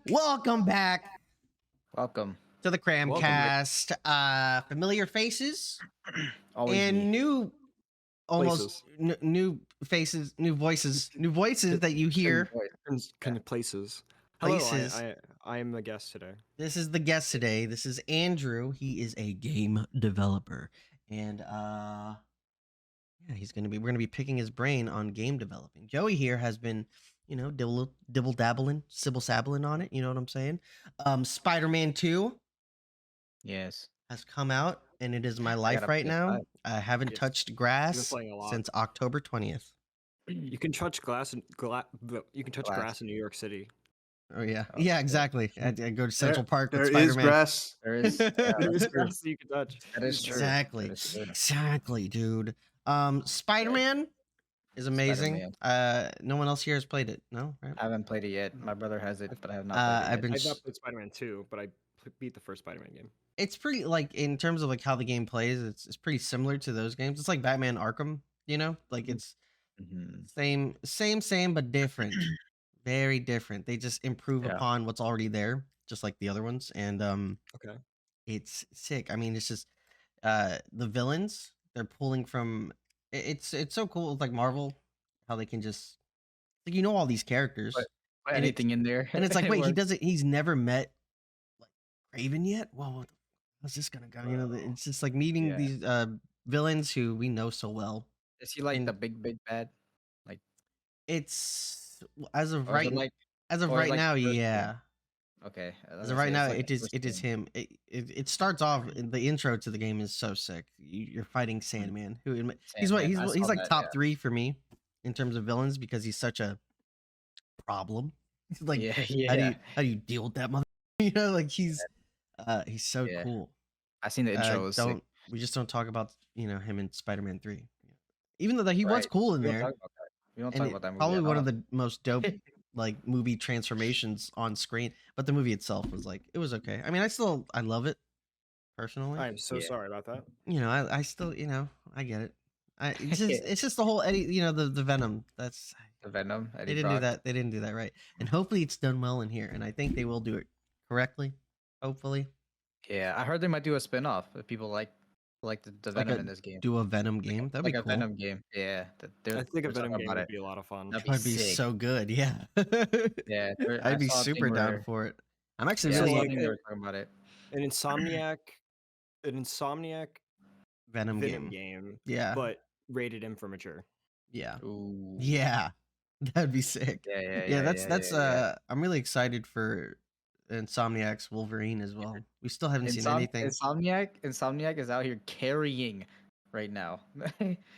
Welcome back Welcome. to the CRAM Welcome back. Cast. Familiar faces Always and me. new, almost new faces, new voices that you hear. Kind of places. Hello, Places. I am the guest today. This is the guest today. This is Andrew. He is a game developer, and yeah, we're gonna be picking his brain on game developing. Joey here has been, dibble dabbling, sibble sabbling on it. You know what I'm saying? Spider-Man 2 Yes. has come out, and it is my life got a right now. PS5. I haven't Yes. touched grass playing a lot. since October 20th. You can touch you can touch Glass. grass in New York City. Oh yeah, Oh, yeah, shit. exactly. I go to Central Park with There is Spider-Man. grass. There is. There is that's true. grass you can touch. That is true. Exactly, That is true. exactly, dude. Spider-Man is amazing. Spider-Man. No one else here has played it. No, right? I haven't played it yet. My brother has it, but I have not I've played been. it I've not played Spider-Man 2, but I beat the first Spider-Man game. It's pretty like in terms of like how the game plays. It's pretty similar to those games. It's like Batman Arkham. You know, like it's yet. Mhm. same, but different. Very different. They just improve Yeah. upon what's already there, just like the other ones. And Okay. it's sick. I mean, it's just the villains they're pulling from. It's so cool with like Marvel, how they can just like all these characters, Put And anything in there. and it's like It wait, works. he's never met like Raven yet. Well, how's this gonna go? It's just like meeting Yeah. these villains who we know so well. Is he like and- the big bad? It's as of Or is right it like? as of or is right like now, the first yeah. game? Okay. As of right now, it is him. It starts off the intro to the game is so sick. You're fighting Sandman, who he's Sandman, I he's saw like that, top yeah. 3 for me in terms of villains because he's such a problem. Like Yeah. how do you deal with that mother? Like he's so Yeah. cool. I seen the intro. It was sick. We just don't talk about him in Spider-Man 3, even though he was Right. cool in We don't there. talk about that. We don't And talk about that movie. probably at one all. of the most dope like movie transformations on screen, but the movie itself was like it was okay. I mean, I love it personally. I am so Yeah. sorry about that. I still I get it. It's just the whole Eddie, the Venom. That's The Venom. they Eddie didn't do Brock. that. They didn't do that right, and hopefully it's done well in here. And I think they will do it correctly. Hopefully, Yeah, I heard they might do a spin-off if people like the like Venom in this game. do a Venom game. That'd Like be a cool. Venom game. Yeah. I think a Venom game would be a lot of fun. That'd That would be sick. so good. Yeah, Yeah, I'd be super down for it. I'm actually Yeah, So, really like, they were talking about it. An Insomniac Venom Venom game. game, Yeah, but rated M for mature. yeah, Ooh. yeah. That'd be sick. Yeah. That's I'm really excited for Insomniac's Wolverine as well. We still haven't seen anything. Insomniac is out here carrying right now.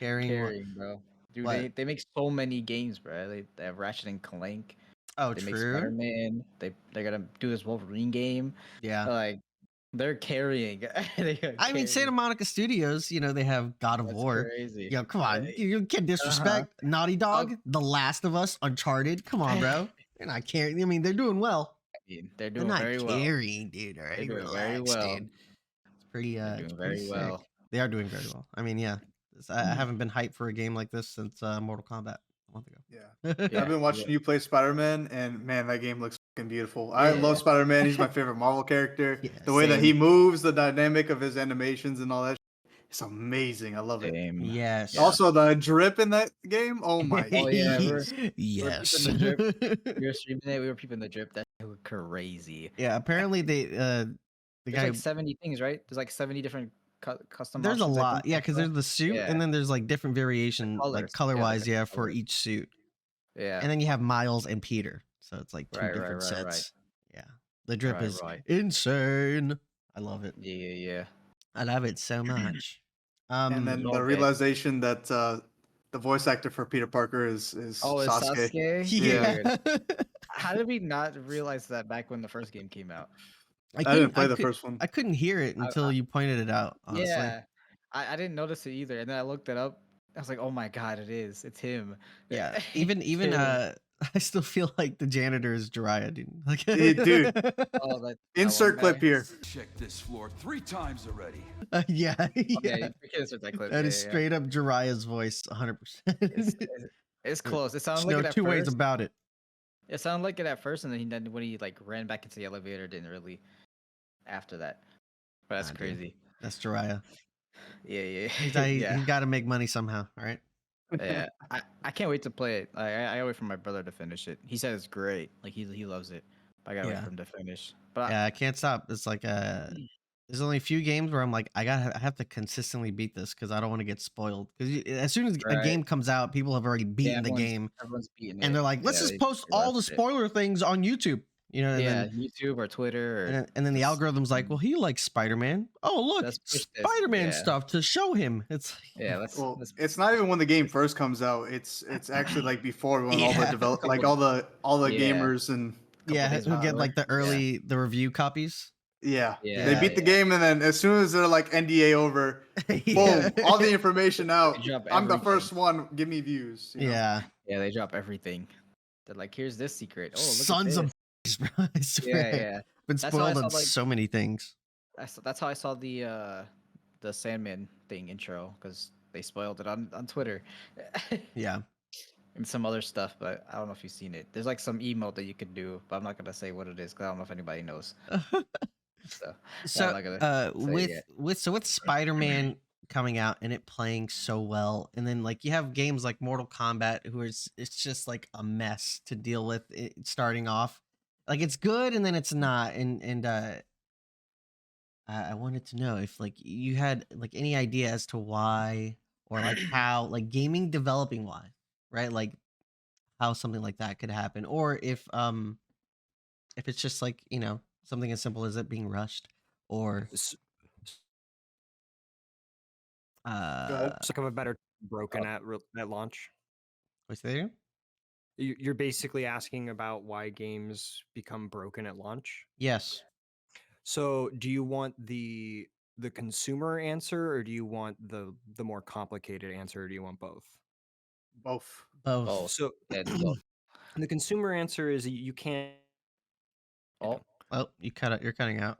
Carrying bro. Dude, what? they make so many games, bro. They have Ratchet and Clank. Oh, They make true. Spider-Man. They're gonna do this Wolverine game. Yeah. Like they're carrying. I mean, Santa Monica Studios, they have God of War. Crazy. Yo, come on. You can't disrespect Naughty Dog, The Last of Us, Uncharted. Come on, bro. They're not carrying. I mean, they're doing well. I mean, they're They're doing not very well. carrying, dude. All right, They're doing relax, very well. dude. It's pretty. They're It's doing pretty very sick. well. They are doing very well. I mean, yeah. I haven't been hyped for a game like this since Mortal Kombat a month ago. Yeah. Yeah. I've been watching you play Spider-Man, and man, that game looks fucking beautiful. I Yeah. love Spider-Man. He's my favorite Marvel character. Yeah, The way that same. he moves, the dynamic of his animations and all that, it's amazing. I love it. Same. Yes. Yeah. Also, the drip in that game, oh my Oh, yeah, yes. We were streaming it. We were peeping the drip. That was crazy. Yeah. Apparently, the There's guy. like 70 things, right? There's like 70 different custom. There's a options, I lot. think, Yeah, as because well. there's the suit, Yeah. and then there's like different variation, colors. like Yeah, color-wise, different for colors. each suit. Yeah. And then you have Miles and Peter, so it's like two Right, different right. sets. Yeah, the drip Right, is right. insane. I love it. Yeah. I love it so much. And then okay. the realization that the voice actor for Peter Parker is Oh, it's Sasuke. Sasuke? yeah, How did we not realize that back when the first game came out? I didn't play the first one. I couldn't hear it until you pointed it out. Honestly. Yeah. I didn't notice it either. And then I looked it up. I was like, oh my god, it is. It's him. Yeah. Even him. I still feel like the janitor is Jiraiya, dude. Like, Dude. Oh, that Insert one clip guy. here. Checked this floor 3 times already. yeah, Okay, yeah. you can insert that clip. That Yeah, is yeah. straight up Jiraiya's voice, 100%. It's close. It sounds There's like no it at two ways first. about it. It sounded like it at first, and then when he like ran back into the elevator, didn't really after that. But that's Dude. crazy. That's Jiraiya. Yeah. He's got to make money somehow, all right? Yeah. I can't wait to play it. I gotta wait for my brother to finish it. He said it's great. Like he loves it. But I gotta wait Yeah. for him to finish. But Yeah, I can't stop. It's like there's only a few games where I'm like, I have to consistently beat this because I don't want to get spoiled. Because as soon as a Right. game comes out, people have already beaten the game, everyone's beating it. and they're like, let's just post all the spoiler things on YouTube. You know, and Yeah, then YouTube or Twitter. and then the algorithm's like, well, he likes Spider-Man. Oh, look, Let's push this. Spider-Man Yeah. stuff to show him. It's like, Yeah, Well, it's not even when the game first comes out. It's actually like before when all Yeah. the all the Yeah. gamers and days who get before. like the review copies. yeah. Yeah, They beat the game, and then as soon as they're like NDA over, Yeah. boom, all the information out. They drop I'm the everything. first one. Give me views. you know? Yeah. Yeah, they drop everything. They're like, here's this secret. Oh, look Sons at of this. bro. I swear. Yeah. Been That's how I spoiled on saw, like- so many things. That's how I saw the Sandman thing intro because they spoiled it on Twitter. Yeah. And some other stuff, but I don't know if you've seen it. There's like some emote that you could do, but I'm not gonna say what it is because I don't know if anybody knows. So I'm not gonna say it yet. with Spider-Man coming out and it playing so well, and then like you have games like Mortal Kombat, it's just like a mess to deal with it starting off. Like it's good and then it's not, and I wanted to know if like you had like any idea as to why or like how like gaming developing wise, right? Like how something like that could happen, or if it's just like something as simple as it being rushed, or Some of a better broken at launch. what's there? You're basically asking about why games become broken at launch. Yes. So, do you want the consumer answer, or do you want the more complicated answer, or do you want both? Both. Both. So, Yeah, do both. the consumer answer is you can't. Oh, Oh, you're cutting out.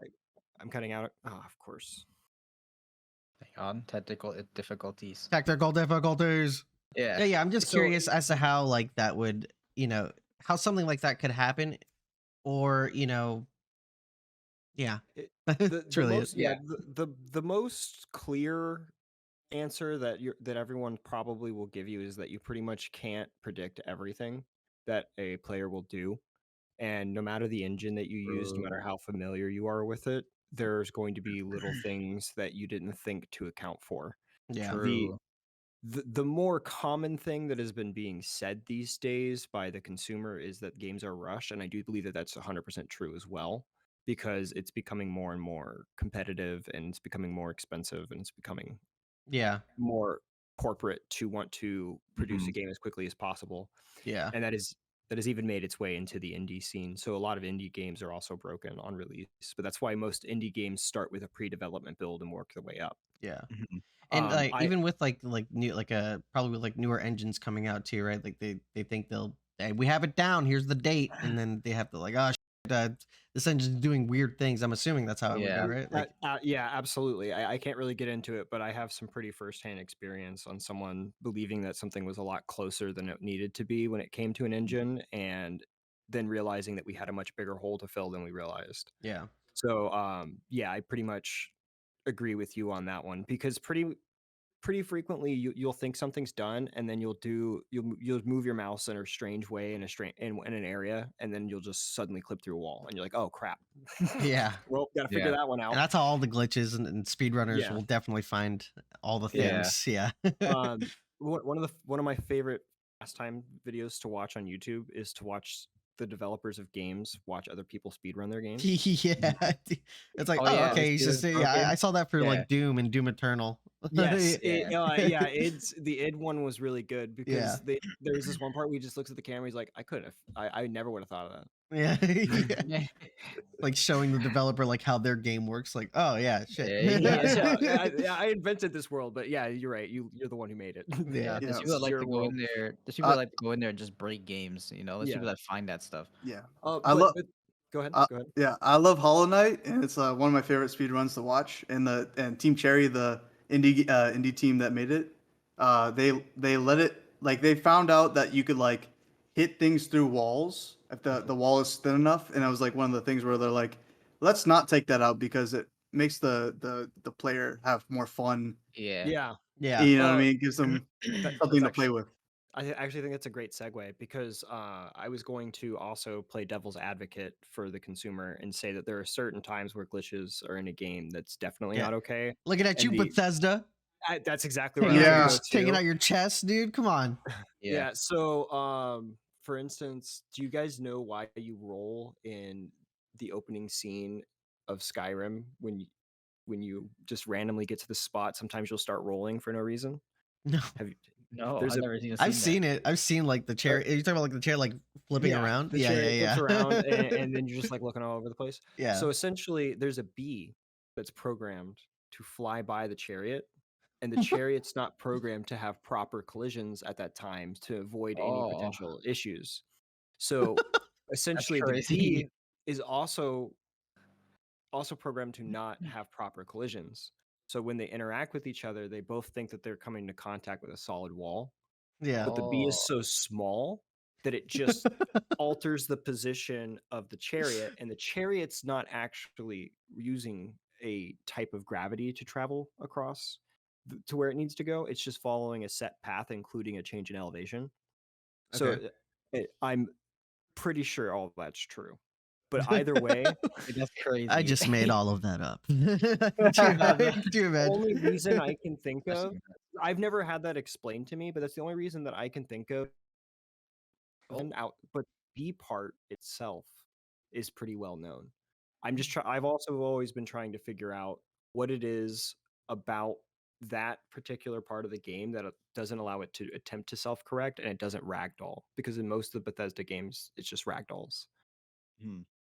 I'm cutting out. Oh, of course. hang on. Technical difficulties. Technical difficulties. Yeah. Yeah. I'm just So- curious as to how like that would, how something like that could happen, or yeah. It's really most, it. yeah. The most clear answer that everyone probably will give you is that you pretty much can't predict everything that a player will do, and no matter the engine that you use, no matter how familiar you are with it, there's going to be little things that you didn't think to account for. Yeah. True. The more common thing that has been being said these days by the consumer is that games are rushed, and I do believe that that's 100% true as well, because it's becoming more and more competitive, and it's becoming more expensive, and it's becoming Yeah. more corporate to want to produce a game as quickly as possible, Yeah. and that has even made its way into the indie scene. So a lot of indie games are also broken on release, but that's why most indie games start with a pre-development build and work their way up. Yeah. And like I- even with like new probably with like newer engines coming out too, right? Like they think hey, we have it down. Here's the date, and then they have to like, oh, this engine's doing weird things. I'm assuming that's how it would Yeah. go, right? Like, Yeah, absolutely. I can't really get into it, but I have some pretty firsthand experience on someone believing that something was a lot closer than it needed to be when it came to an engine, and then realizing that we had a much bigger hole to fill than we realized. yeah. So, yeah, I pretty much agree with you on that one, because pretty frequently you'll think something's done, and then you'll move your mouse in a strange way in an area, and then you'll just suddenly clip through a wall, and you're like, oh crap. Yeah. Well, gotta figure Yeah. that one And out. that's how all the glitches and speedrunners Yeah. will definitely find all the Yeah. things. Yeah. One of my favorite pastime videos to watch on YouTube is to watch the developers of games watch other people speedrun their games. Yeah. It's like, Oh, oh, yeah, okay. this He's just, dude's yeah, broken. I saw that for Yeah. like Doom and Doom Eternal. Yes, Yeah. the id one was really good because Yeah. there was this one part where he just looks at the camera. He's like, I never would have thought of that. Yeah. Yeah. Like showing the developer like how their game works. Like, oh yeah, shit. Yeah. I invented this world, but yeah, you're right. You're the one who made it. Yeah. There's Yeah. people that like Your to go world. in there. There's people that like to go in there and just break games. There's people Yeah. that find that stuff. Yeah. But love- go ahead. Uh, Go ahead. Yeah, I love Hollow Knight, and it's one of my favorite speedruns to watch. And Team Cherry, the indie team that made it, they let it, like, they found out that you could like hit things through walls if the wall is thin enough. And it was like one of the things where they're like, let's not take that out because it makes the player have more fun. Yeah. Yeah, Yeah. You know what I mean? It gives them that's something to play actually. with. I actually think that's a great segue because I was going to also play devil's advocate for the consumer and say that there are certain times where glitches are in a game that's definitely Yeah. not okay. Looking at And you, Bethesda. that's exactly where I Taking was out going your to Yeah. go taking too. out your chest, dude. Come on. Yeah. So for instance, do you guys know why you roll in the opening scene of Skyrim when you just randomly get to the spot? Sometimes you'll start rolling for no reason. No. Have you? No, There's I've a never even I've seen seen it. I've seen like the chair. Are you talking about like the chair like flipping around? The Yeah, chariot flips yeah. around, and then you're just like looking all over the place. Yeah. So essentially, there's a bee that's programmed to fly by the chariot, and the chariot's not programmed to have proper collisions at that time to avoid any Oh, potential issues. So that's essentially, the crazy. bee is also programmed to not have proper collisions. So when they interact with each other, they both think that they're coming into contact with a solid wall, Yeah. but the bee is Oh, so small that it just alters the position of the chariot, and the chariot's not actually using a type of gravity to travel across to where it needs to go. It's just following a set path, including a change in elevation. So Okay. I'm pretty sure all of that's true. But either way, that's I crazy. just made all of that up. Could you the only imagine? reason I can think of, Especially- I've never had that explained to me, but that's the only reason that I can think of. Oh, But the part itself is pretty well known. I've also always been trying to figure out what it is about that particular part of the game that doesn't allow it to attempt to self-correct, and it doesn't ragdoll, because in most of the Bethesda games it's just ragdolls.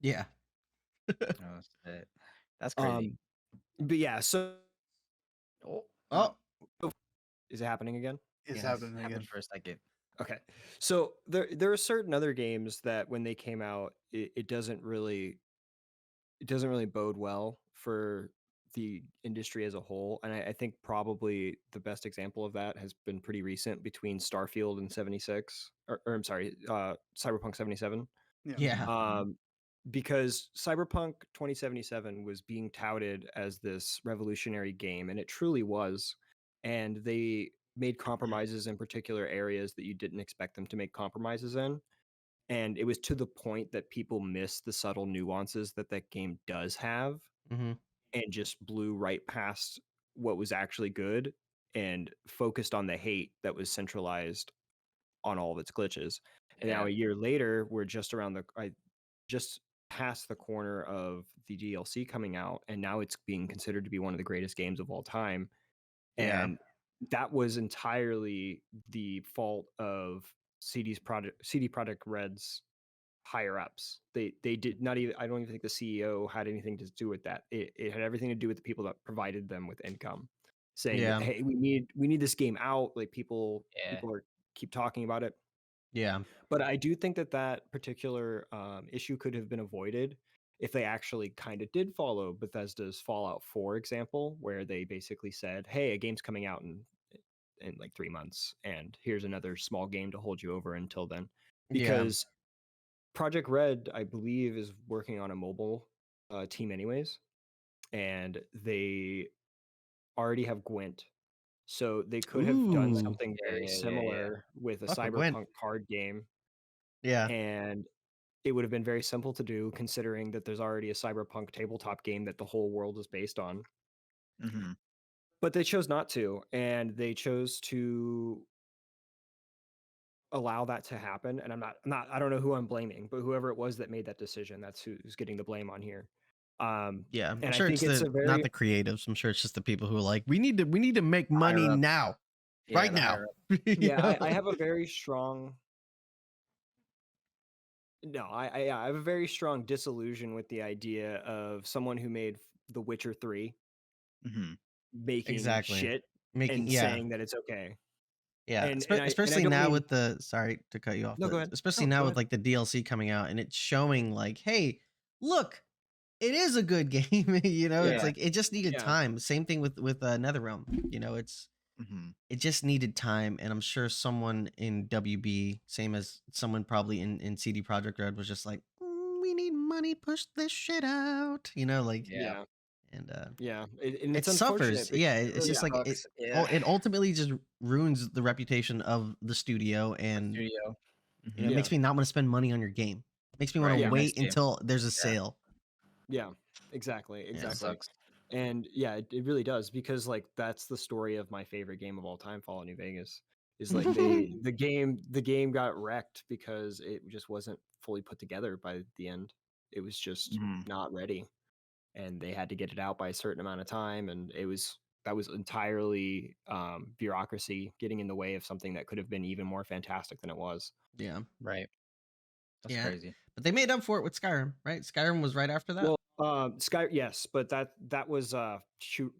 Yeah. oh, shit. That's crazy. But yeah, so Oh, Oh, is it happening again? It's yeah, happening happened again. for a second. Okay. So there are certain other games that when they came out, it doesn't really bode well for the industry as a whole. And I think probably the best example of that has been pretty recent between Starfield and 76, or I'm sorry, Cyberpunk 77. Yeah. yeah. Because Cyberpunk 2077 was being touted as this revolutionary game, and it truly was. And they made compromises in particular areas that you didn't expect them to make compromises in. And it was to the point that people missed the subtle nuances that that game does have, Mm-hmm. and just blew right past what was actually good and focused on the hate that was centralized on all of its glitches. And now Yeah. a year later, we're just past the corner of the DLC coming out, and now it's being considered to be one of the greatest games of all time. Yeah. And that was entirely the fault of CD Projekt Red's higher ups. They did not even, I don't even think the CEO had anything to do with that. It had everything to do with the people that provided them with income, saying that, Yeah. hey, we need this game out. Like people Yeah. keep talking about it. Yeah. But I do think that that particular issue could have been avoided if they actually kind of did follow Bethesda's Fallout 4 example, where they basically said, hey, a game's coming out in like 3 months, and here's another small game to hold you over until then. Yeah. Because Project Red, I believe, is working on a mobile team anyways, and they already have Gwent. So they could have done Ooh. something Yeah, very yeah, yeah, yeah. similar with a Fuck with Gwent. Cyberpunk card game, Yeah. and it would have been very simple to do, considering that there's already a Cyberpunk tabletop game that the whole world is based on. Mm-hmm. But they chose not to, and they chose to allow that to happen. And I don't know who I'm blaming, but whoever it was that made that decision, that's who's getting the blame on here. Yeah. I'm And I sure think it's it's a very not the creatives. I'm sure it's just the people who are like, we need to make money Higher ups. now. Yeah, right the now. higher yeah. I have a very strong. No, I have a very strong disillusion with the idea of someone who made The Witcher 3 Mm-hmm. making Exactly. shit Making and yeah. saying that it's okay. Yeah, And I especially don't now mean, with the sorry to cut you off. no, go ahead. Especially No, now go with ahead. like the DLC coming out and it's showing like, hey, look, it is a good game. You know, it's Yeah. like it just needed Yeah. time. Same thing with NetherRealm. You know, it's It just needed time, and I'm sure someone in WB, same as someone probably in CD Projekt Red, was just like, we need money, push this shit out, like, Yeah. and Yeah. And it it's unfortunate. suffers. Yeah, It it's really just like sucks. it ultimately just ruins the reputation of the studio, The and studio. it Yeah. makes me not want to spend money on your game. It makes me want Right, to Yeah. next wait game. until there's a Yeah. sale. Yeah. Exactly. Yeah. That Exactly. sucks. And yeah, it really does, because like that's the story of my favorite game of all time, Fallout New Vegas. Is like the game got wrecked because it just wasn't fully put together by the end. It was just not ready, and they had to get it out by a certain amount of time, and that was entirely bureaucracy getting in the way of something that could have been even more fantastic than it was. Yeah. Right. That's Yeah. crazy. But they made up for it with Skyrim, right? Skyrim was right after that. Well, yes, but that was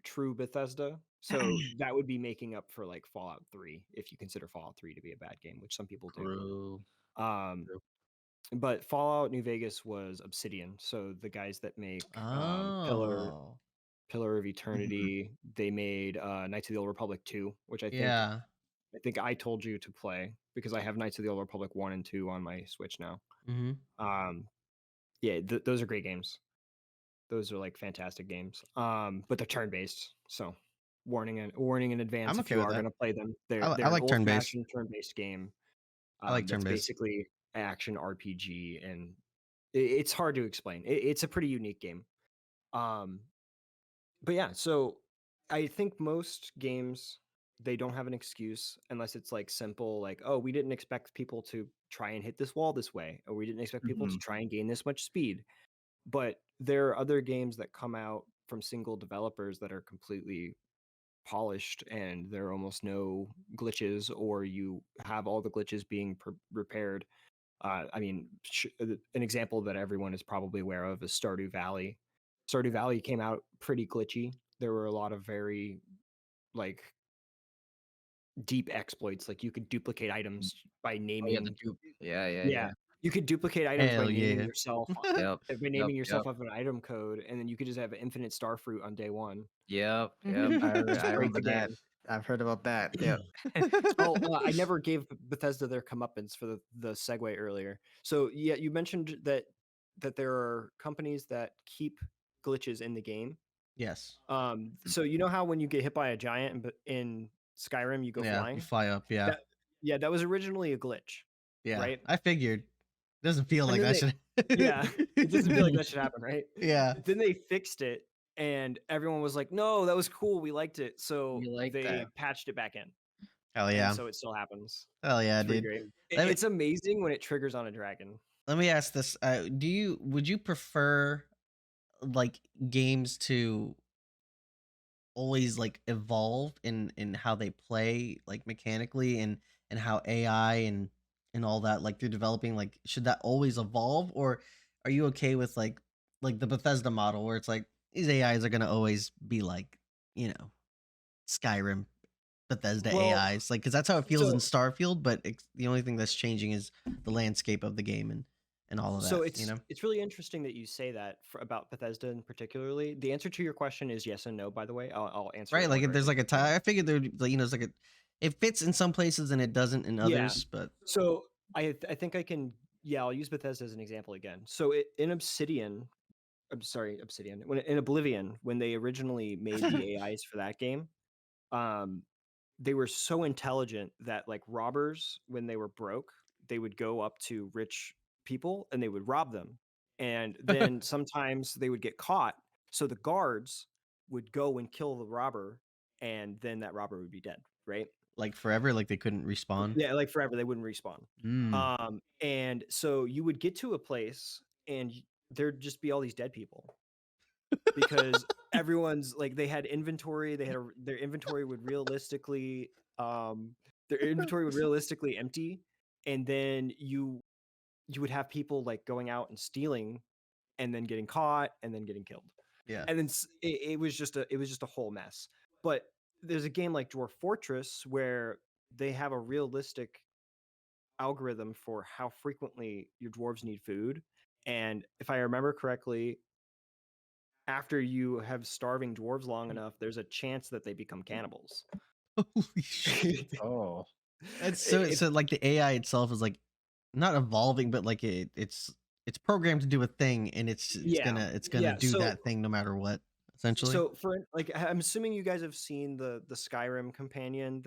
true Bethesda. So that would be making up for like Fallout 3, if you consider Fallout 3 to be a bad game, which some people do. True. True. But Fallout New Vegas was Obsidian, so the guys that make Oh. Pillar of Eternity. They made Knights of the Old Republic 2, which I Yeah. think I told you to play, because I have Knights of the Old Republic 1 and 2 on my Switch now. Yeah, those are great games. Those are like fantastic games. But they're turn-based, so warning in advance I'm if okay you with are that. going to play them. I They're an like turn-based. old-fashioned turn-based game. I like That's turn-based. basically action RPG, and it's hard to explain. It's a pretty unique game. But yeah, so I think most games, they don't have an excuse unless it's like simple, like, oh, we didn't expect people to try and hit this wall this way, or we didn't expect people to try and gain this much speed. But there are other games that come out from single developers that are completely polished, and there are almost no glitches, or you have all the glitches being repaired. I mean, an example that everyone is probably aware of is Stardew Valley. Stardew Valley came out pretty glitchy. There were a lot of very like deep exploits. Like you could duplicate items by Oh yeah, the naming. dupe. Yeah. You could duplicate items by Hell naming yeah. yourself. Yep. By naming yourself Yep. off an item code, and then you could just have infinite starfruit on day one. Yep. I Just break remember the that. game. I've heard about that. Yep. I never gave Bethesda their comeuppance for the segue earlier. So yeah, you mentioned that there are companies that keep glitches in the game. Yes. So you know how when you get hit by a giant in Skyrim, you go Yeah, flying? you fly up. Yeah. That was originally a glitch. Yeah. Right? I figured. Doesn't feel like then that should. Yeah, it doesn't feel like that should happen, right? Yeah. Then they fixed it, and everyone was like, "No, that was cool. We liked it." So We like they that. patched it back in. Hell And yeah. so it still happens. Hell yeah, It's pretty dude. great. Let me- It's amazing when it triggers on a dragon. Let me ask this: would you prefer like games to always like evolve in how they play, like mechanically, and how AI and all that, like they're developing, like should that always evolve, or are you okay with like the Bethesda model where it's like these AIs are gonna always be like, Skyrim Bethesda Well, AIs, like because that's how it feels in so Starfield, but the only thing that's changing is the landscape of the game and all of that. so it's really interesting that you say that about Bethesda in particularly. The answer to your question is yes and no. By the way, I'll answer it Right, in like if order, there's like a think. tie, I figured there'd like, it's like it fits in some places and it doesn't in Yeah. others, but So I think I can. Yeah, I'll use Bethesda as an example again. So in Obsidian, I'm sorry, Obsidian. In Oblivion, when they originally made the AIs for that game, they were so intelligent that like robbers, when they were broke, they would go up to rich people and they would rob them, and then sometimes they would get caught. So the guards would go and kill the robber, and then that robber would be dead, right? like forever, like they couldn't respawn. Yeah, like forever, they wouldn't respawn. And so you would get to a place and there'd just be all these dead people, because everyone's like, they had inventory, their inventory would realistically empty, and then you would have people like going out and stealing, and then getting caught, and then getting killed. Yeah. And then it was just a whole mess. But there's a game like Dwarf Fortress where they have a realistic algorithm for how frequently your dwarves need food. And if I remember correctly, after you have starving dwarves long enough, there's a chance that they become cannibals. Holy shit. Oh. That's so like the AI itself is like not evolving, but like it's programmed to do a thing, and it's gonna yeah. do that thing no matter what, essentially. So for like, I'm assuming you guys have seen the Skyrim companion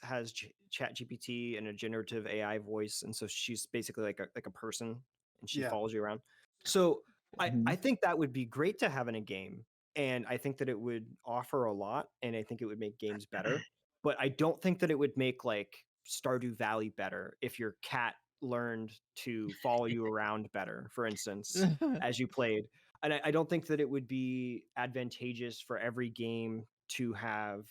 has Chat GPT and a generative AI voice, and so she's basically like a person, and she Yeah. follows you around. So I Mhm. think that would be great to have in a game, and I think that it would offer a lot, and I think it would make games better. But I don't think that it would make like Stardew Valley better if your cat learned to follow you around better, for instance, as you played. And I don't think that it would be advantageous for every game to have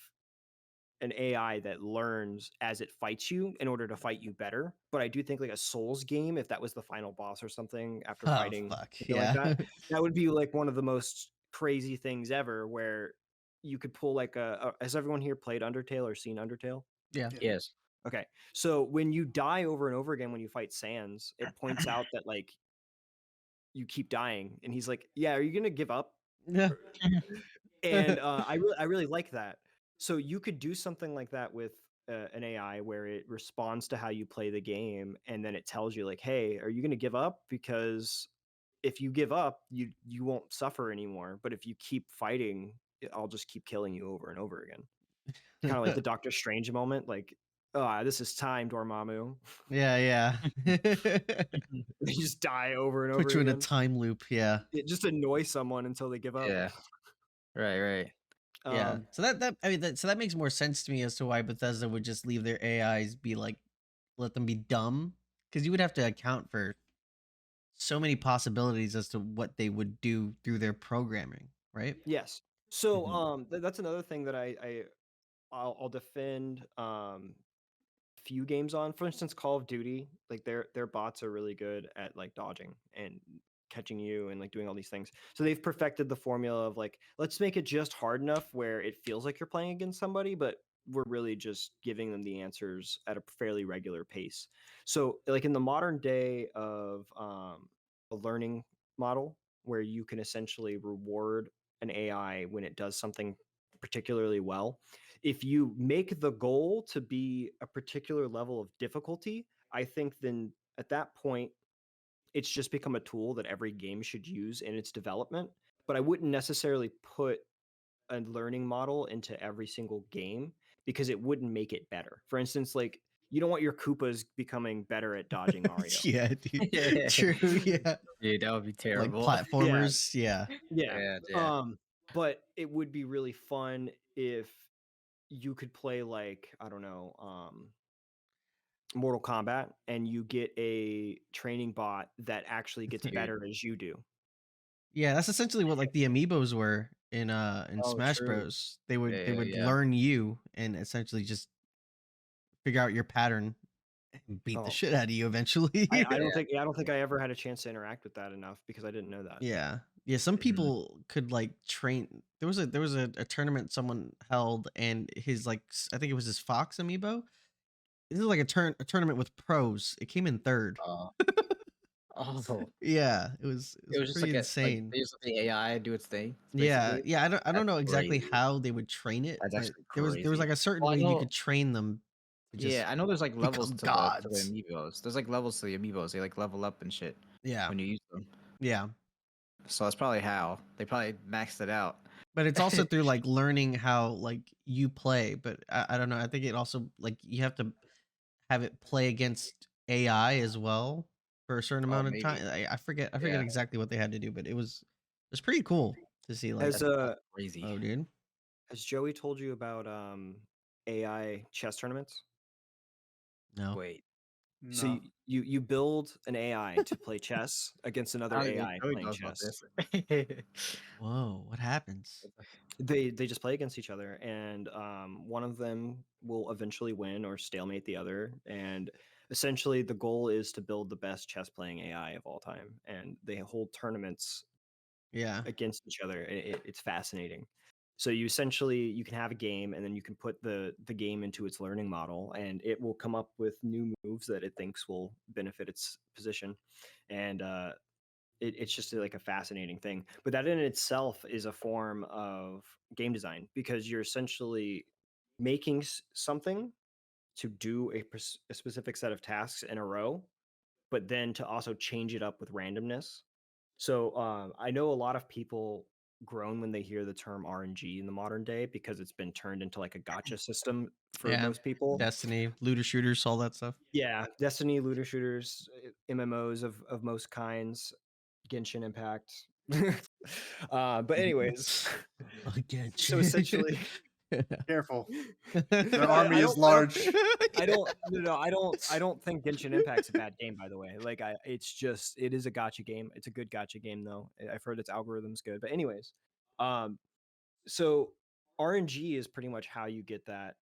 an AI that learns as it fights you in order to fight you better. But I do think like a Souls game, if that was the final boss or something after Oh fighting fuck something like yeah. that, that would be like one of the most crazy things ever where you could pull like has everyone here played Undertale or seen Undertale? Yeah. Yeah. Yes. Okay. So when you die over and over again when you fight Sans, it points out that like you keep dying. And he's like, yeah, are you gonna give up? Yeah. And I really like that. So you could do something like that with an AI where it responds to how you play the game, and then it tells you like, "Hey, are you going to give up? Because if you give up, you won't suffer anymore. But if you keep fighting, I'll just keep killing you over and over again." Kind of like the Doctor Strange moment, like, "Ah, this is time, Dormammu." Yeah, yeah. They just die over and over Put you in a again. time loop, yeah. It just annoys someone until they give up. Yeah. Right. Right. Yeah. Um, So that I mean that makes more sense to me as to why Bethesda would just leave their AIs be like let them be dumb, because you would have to account for so many possibilities as to what they would do through their programming, right? yes. So Mhm. that's another thing that I'll defend few games on. For instance, Call of Duty, like their bots are really good at like dodging and catching you and like doing all these things. So they've perfected the formula of like, let's make it just hard enough where it feels like you're playing against somebody, but we're really just giving them the answers at a fairly regular pace. So like in the modern day of a learning model where you can essentially reward an AI when it does something particularly well, if you make the goal to be a particular level of difficulty, I think then at that point, it's just become a tool that every game should use in its development. But I wouldn't necessarily put a learning model into every single game because it wouldn't make it better. For instance, like you don't want your Koopas becoming better at dodging Mario. Yeah, dude. Yeah. True, yeah. Dude, that would be Like terrible. Yeah, platformers, yeah. yeah. Yeah. Yeah. But it would be really fun if you could play like, I don't know, Mortal Kombat and you get a training bot that actually gets Dude. better as you do. Yeah, that's essentially what like the amiibos were in Oh, Smash true. Bros. They Yeah. would Yeah. learn you and essentially just figure out your pattern and beat the Oh, shit out of you eventually. Yeah. I don't think I ever had a chance to interact with that enough because I didn't know that. Yeah. Yeah, some Mhm. people could like train. There was a tournament someone held, and his like I think it was his Fox amiibo. This is like a tournament with pros. It came in third. Uh, oh, Yeah, it it was was just pretty like insane. they just let the AI do its thing, Yeah, basically. yeah. I don't That's know exactly crazy. how they would train it, That's but actually there was like crazy. a certain Well, I way you know. could train them to Yeah, just I know. There's like levels become to the gods. amiibos. There's like levels to the amiibos. They like level up and shit Yeah, when you use them. yeah. So that's probably how they probably maxed it out. But it's also through like learning how like you play. But I don't know. I think it also like you have to have it play against AI as well for a certain Oh, amount of time. maybe. I forget Yeah, exactly what they had to do, but it was pretty cool to see like, Has that's crazy. oh dude. has Joey told you about AI chess tournaments? No. Wait, So No. you build an AI to play chess against I another don't even AI Joey playing knows about chess. this. Whoa, what happens? They just play against each other, and one of them will eventually win or stalemate the other. And essentially, the goal is to build the best chess playing AI of all time. And they hold tournaments Yeah. against each other. It's fascinating. So you can have a game, and then you can put the game into its learning model, and it will come up with new moves that it thinks will benefit its position. And it's just like a fascinating thing. But that in itself is a form of game design because you're essentially making something to do a specific set of tasks in a row, but then to also change it up with randomness. So I know a lot of people groan when they hear the term RNG in the modern day because it's been turned into like a gotcha system for Yeah, most people. Destiny, looter shooters, all that stuff. Yeah, Destiny, looter shooters, MMOs of most kinds, Genshin Impact. But anyways, Again. so essentially, Careful. Their Their No, I army is don't- large. I don't think Genshin Impact's a bad game, by the way. Like, it is a gotcha game. It's a good gotcha game, though. I've heard its algorithm's good. But anyways, so RNG is pretty much how you get that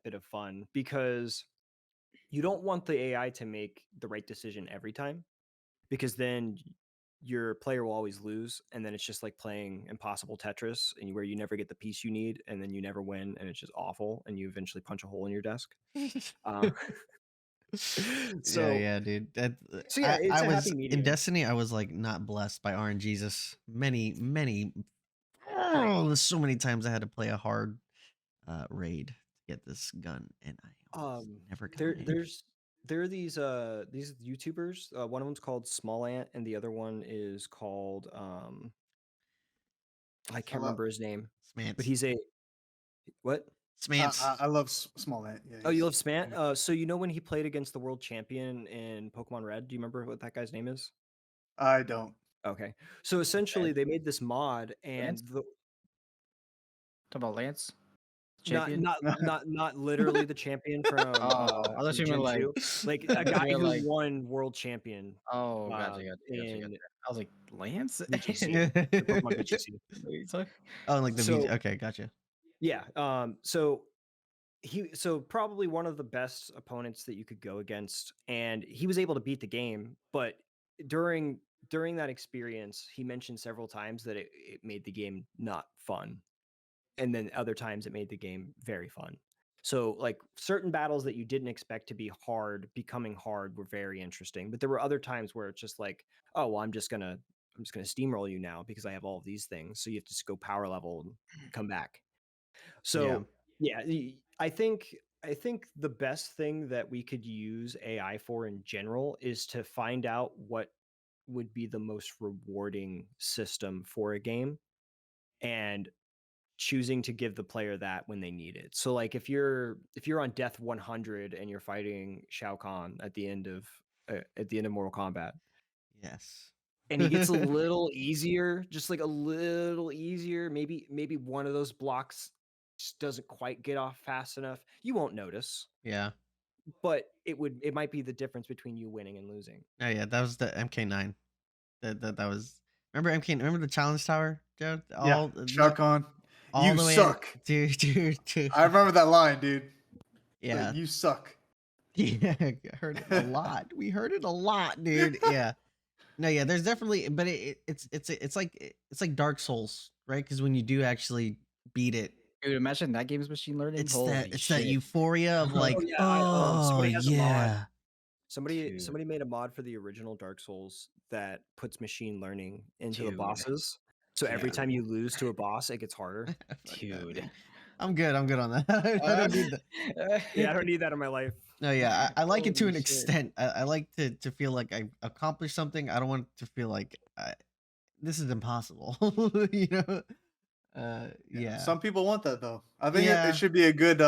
bit of fun, because you don't want the AI to make the right decision every time, because then your player will always lose, and then it's just like playing impossible Tetris, and where you never get the piece you need, and then you never win, and it's just awful, and you eventually punch a hole in your desk. Uh, yeah, dude. So yeah, it's I a was happy in medium. Destiny. I was like not blessed by RNGesus. Many. Oh, there's so many times I had to play a hard raid to get this gun, and I almost never got it. There are these YouTubers. One of them's called Small Ant, and the other one is called I can't remember his name, Smants. but he's a what? Smants. I love Small Ant. Yeah, Oh, you love Smant? So you know when he played against the world champion in Pokemon Red? Do you remember what that guy's name is? I don't. Okay. So essentially, they made this mod, and Talk about Lance? not Champion? not literally the champion from I thought you Gen meant 2. Like I a thought guy you who meant like- won world champion Oh, gotcha. in I was like, Lance? VGC, the Pokemon VGC. What are you talking- Oh, like the So- okay, gotcha. Yeah. So probably one of the best opponents that you could go against, and he was able to beat the game. But during that experience, he mentioned several times that it made the game not fun, and then other times it made the game very fun. So like certain battles that you didn't expect to be hard becoming hard were very interesting, but there were other times where it's just like, oh well, I'm just gonna steamroll you now because I have all of these things. So you have to just go power level and come back. So yeah, I think the best thing that we could use AI for in general is to find out what would be the most rewarding system for a game, and choosing to give the player that when they need it. So like if you're on death 100 and you're fighting Shao Kahn at the end of Mortal Kombat, Yes. and he gets a little easier, just like a little easier, maybe one of those blocks just doesn't quite get off fast enough, you won't notice, Yeah. but it might be the difference between you winning and losing. Oh yeah, that was the MK9. That was. Remember MK? Remember the challenge tower, Joe? Yeah, Shao Kahn. all You the way suck. dude. I remember that line, dude. Yeah. Like, you suck. Yeah, I heard it a lot. We heard it a lot, dude. Yeah. No, yeah, there's definitely, but it's like Dark Souls, right? Because when you do actually beat it, Dude, imagine that game's machine learning. it's Holy that shit. euphoria of like, Somebody has a mod. yeah, Somebody Dude. made a mod for the original Dark Souls that puts machine learning into the Dude. bosses. So every time you lose to a boss, it gets harder. Dude. I'm good on that. I don't need that. Yeah, I don't need that in my life. No, yeah, I like it to Holy an shit. extent. I like to feel like I accomplished something. I don't want to feel like this is impossible. You know? Yeah. Some people want that though. I think Yeah. it should be a good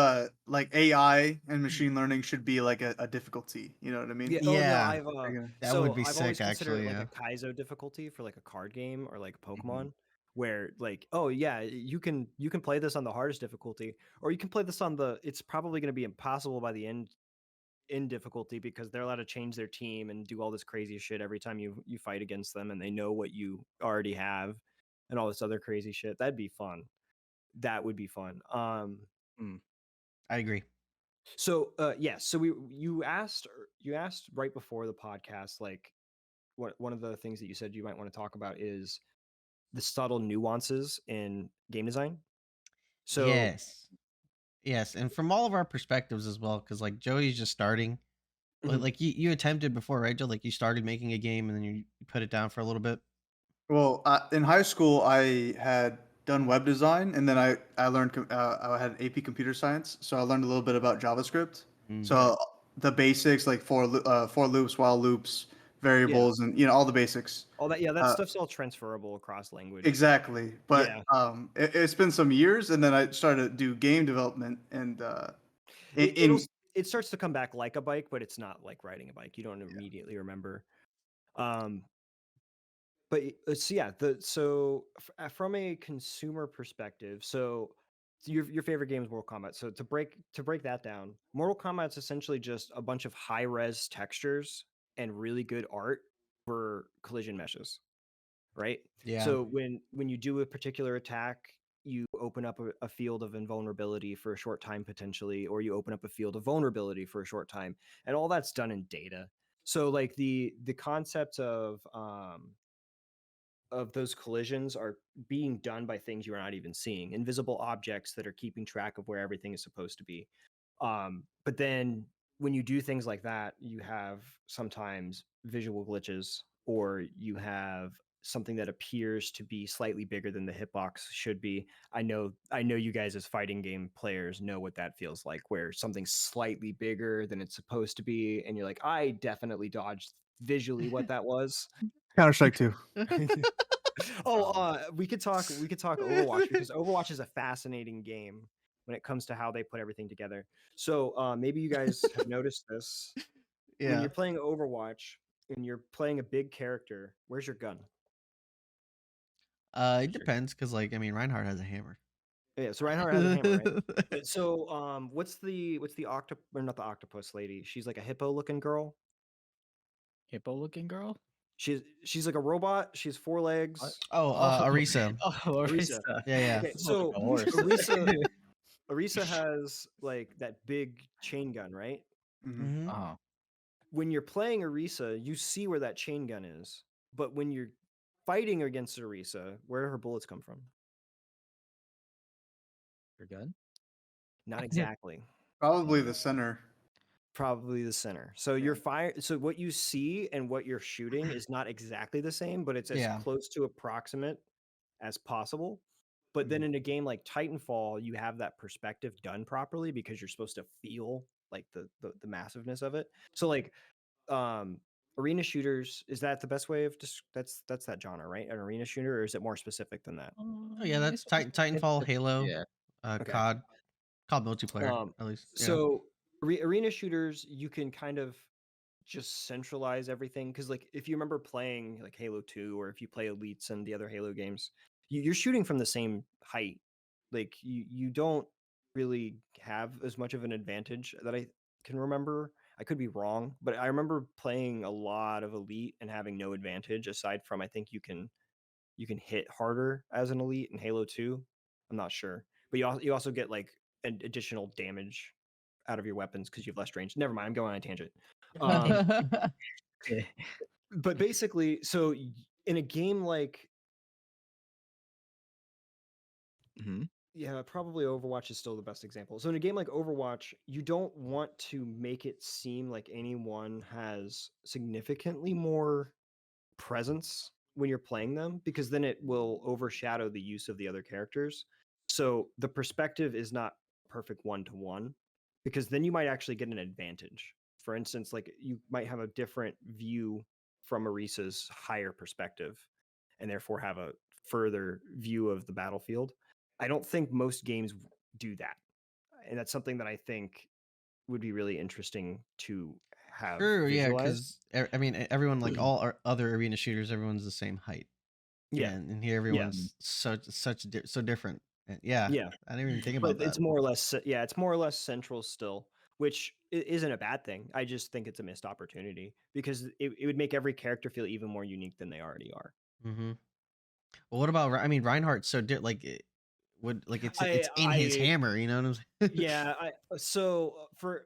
like AI and machine learning should be like a difficulty. You know what I mean? Yeah, Yeah. that would be I've sick, always considered actually, it yeah. like a Kaizo difficulty for like a card game or like Pokemon, where like, oh yeah, you can play this on the hardest difficulty, or you can play this on it's probably going to be impossible by the end in difficulty, because they're allowed to change their team and do all this crazy shit every time you fight against them, and they know what you already have and all this other crazy shit. That'd be fun. That would be fun. I agree. So so you asked right before the podcast, like one of the things that you said you might want to talk about is the subtle nuances in game design. So Yes, and from all of our perspectives as well, because like Joey's just starting. Mhm. Like you attempted before, right, Joe? Like you started making a game and then you put it down for a little bit. Well, in high school, I had done web design, and then I learned I had an AP computer science, so I learned a little bit about JavaScript. So the basics like for loops, while loops, variables, and all the basics. All that, that stuff's all transferable across language. Exactly, but it's been some years, and then I started to do game development, and it starts to come back like a bike, but it's not like riding a bike. You don't immediately remember. But so yeah, from a consumer perspective, so your favorite game is Mortal Kombat. So to break that down, Mortal Kombat is essentially just a bunch of high res textures and really good art for collision meshes, right? Yeah. So when you do a particular attack, you open up a field of invulnerability for a short time potentially, or you open up a field of vulnerability for a short time, and all that's done in data. So like the concept of those collisions are being done by things you're not even seeing, invisible objects that are keeping track of where everything is supposed to be. But then when you do things like that, you have sometimes visual glitches, or you have something that appears to be slightly bigger than the hitbox should be. I know you guys as fighting game players know what that feels like, where something's slightly bigger than it's supposed to be, and you're like, I definitely dodged visually what that was. Counter-Strike 2. We could talk Overwatch, because Overwatch is a fascinating game when it comes to how they put everything together. So maybe you guys have noticed this. When you're playing Overwatch and you're playing a big character, where's your gun? It depends, because Reinhardt has a hammer. Yeah, so Reinhardt has a hammer, right? So what's the not the octopus lady? She's like a hippo looking girl. Hippo looking girl? She's like a robot. She has 4 legs. Orisa. Orisa. Yeah. Okay, so Orisa has like that big chain gun, right? Mm-hmm. When you're playing Orisa, you see where that chain gun is, but when you're fighting against Orisa, where do her bullets come from? Your gun? Not exactly. Probably the center. Probably the center. So you're so what you see and what you're shooting is not exactly the same, but it's as close to approximate as possible. But then in a game like Titanfall, you have that perspective done properly, because you're supposed to feel like the massiveness of it. So like arena shooters, is that the best way of that's that genre, right? An arena shooter, or is it more specific than that? Oh yeah, that's Titanfall, Halo, COD multiplayer, at least. So arena shooters, you can kind of just centralize everything, because like if you remember playing like Halo 2, or if you play Elites and the other Halo games, you're shooting from the same height. Like you don't really have as much of an advantage that I can remember. I could be wrong, but I remember playing a lot of Elite and having no advantage, aside from I think you can hit harder as an Elite in Halo 2. I'm not sure, but you also get like an additional damage out of your weapons because you have less range. Never mind, I'm going on a tangent. But basically, so in a game like yeah, probably Overwatch is still the best example. So in a game like Overwatch, you don't want to make it seem like anyone has significantly more presence when you're playing them, because then it will overshadow the use of the other characters. So the perspective is not perfect 1-to-1, because then you might actually get an advantage. For instance, like you might have a different view from Arisa's higher perspective, and therefore have a further view of the battlefield. I don't think most games do that, and that's something that I think would be really interesting to have. Sure, yeah, because everyone, like all our other arena shooters, everyone's the same height. Yeah, and here everyone's so different. Yeah, I didn't even think about that. It's more or less, it's more or less central still, which isn't a bad thing. I just think it's a missed opportunity, because it would make every character feel even more unique than they already are. Mm-hmm. Well, what about Reinhardt? So it's in his hammer, you know what I'm saying? Yeah.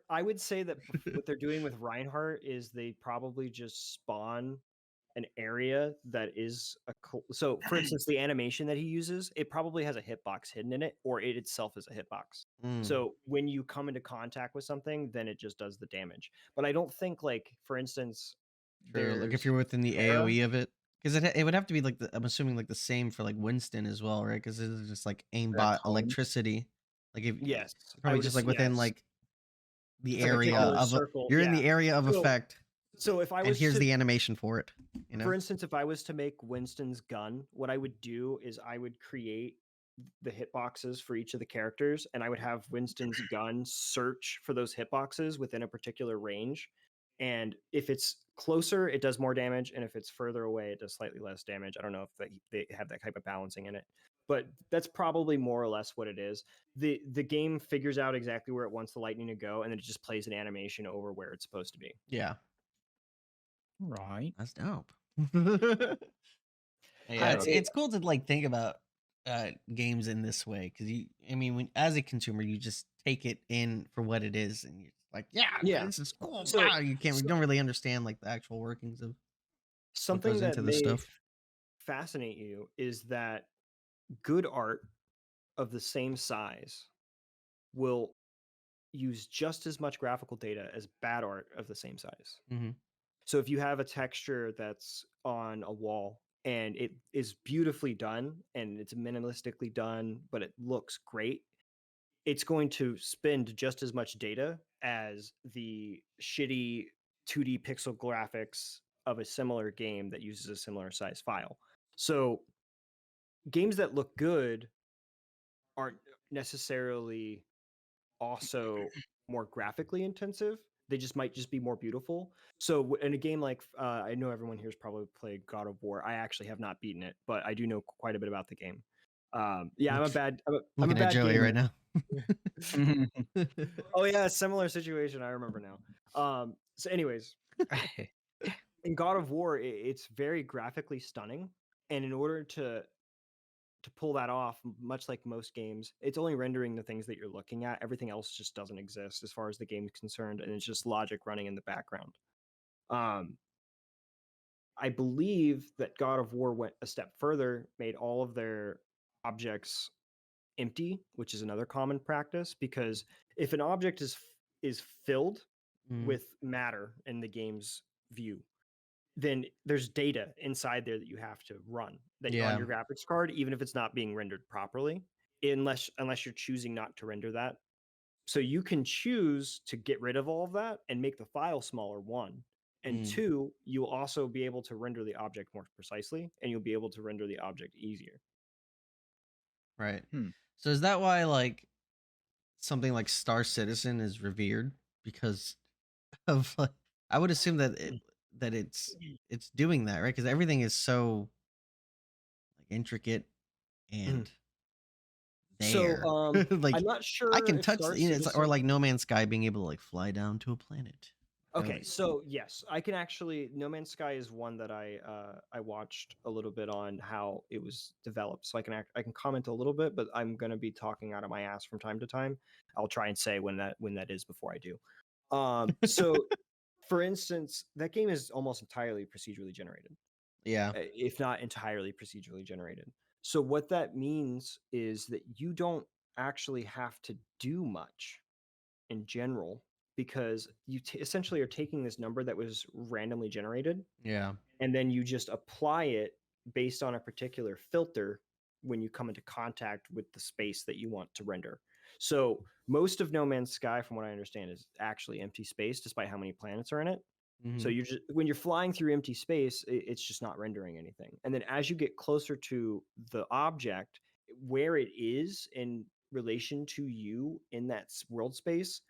I would say that what they're doing with Reinhardt is they probably just spawn an area that is so for instance, the animation that he uses, it probably has a hitbox hidden in it, or it itself is a hitbox. So when you come into contact with something, then it just does the damage. But I don't think, like, for instance, like if you're within the AoE of it. Because it would have to be like I'm assuming like the same for like Winston as well, right? Because it's just like aimbot cone? electricity. Like if Yes, I probably would just just like within yes. like the It's like a area particular of circle. you're in Yeah. the area of So, effect, so if I and was here's to, the animation for it. You know, for instance, if I was to make Winston's gun, what I would do is I would create the hitboxes for each of the characters, and I would have Winston's gun search for those hitboxes within a particular range. And if it's closer, it does more damage, and if it's further away, it does slightly less damage. I don't know if they have that type of balancing in it, but that's probably more or less what it is. The game figures out exactly where it wants the lightning to go, and then it just plays an animation over where it's supposed to be. yeah, Right. that's dope. I Yeah, don't it's cool to like think about games in this way because I mean, when as a consumer, you just take it in for what it is, and you're like, yeah, this is cool. So- wow, you so- don't really understand like the actual workings of Something goes that into may this stuff. fascinate you is that good art of the same size will use just as much graphical data as bad art of the same size. Mhm. So if you have a texture that's on a wall and it is beautifully done and it's minimalistically done, but it looks great, it's going to spend just as much data as the shitty 2D pixel graphics of a similar game that uses a similar size file. So games that look good aren't necessarily also more graphically intensive. They just might just be more beautiful. So in a game like I know everyone here's probably played God of War. I actually have not beaten it, but I do know quite a bit about the game. Yeah, I'm a bad Looking at bad Joey gamer. right now. Oh yeah, similar situation. I remember now. So anyways, in God of War, it's very graphically stunning, and in order to pull that off, much like most games, it's only rendering the things that you're looking at. Everything else just doesn't exist as far as the game is concerned, and it's just logic running in the background. I believe that God of War went a step further, made all of their objects empty, which is another common practice, because if an object is filled with matter in the game's view, then there's data inside there that you have to run that on your graphics card, even if it's not being rendered properly, unless you're choosing not to render that. So you can choose to get rid of all of that and make the file smaller, one. And two, you'll also be able to render the object more precisely, and you'll be able to render the object easier. Right. So is that why like something like Star Citizen is revered because of like I would assume that it's doing that, right? Because everything is so like intricate and there. So like I'm not sure I can if touch Star you know, it's, or Citizen- like No Man's Sky being able to like fly down to a planet. Okay, so yes, I can actually. No Man's Sky is one that I watched a little bit on how it was developed, so I can comment a little bit, but I'm gonna be talking out of my ass from time to time. I'll try and say when that is before I do. So, for instance, that game is almost entirely procedurally generated. Yeah. If not entirely procedurally generated. So what that means is that you don't actually have to do much in general, because you essentially are taking this number that was randomly generated, Yeah. and then you just apply it based on a particular filter when you come into contact with the space that you want to render. So most of No Man's Sky, from what I understand, is actually empty space, despite how many planets are in it. So you're just when you're flying through empty space, it's just not rendering anything. And then as you get closer to the object, where it is in relation to you in that world space,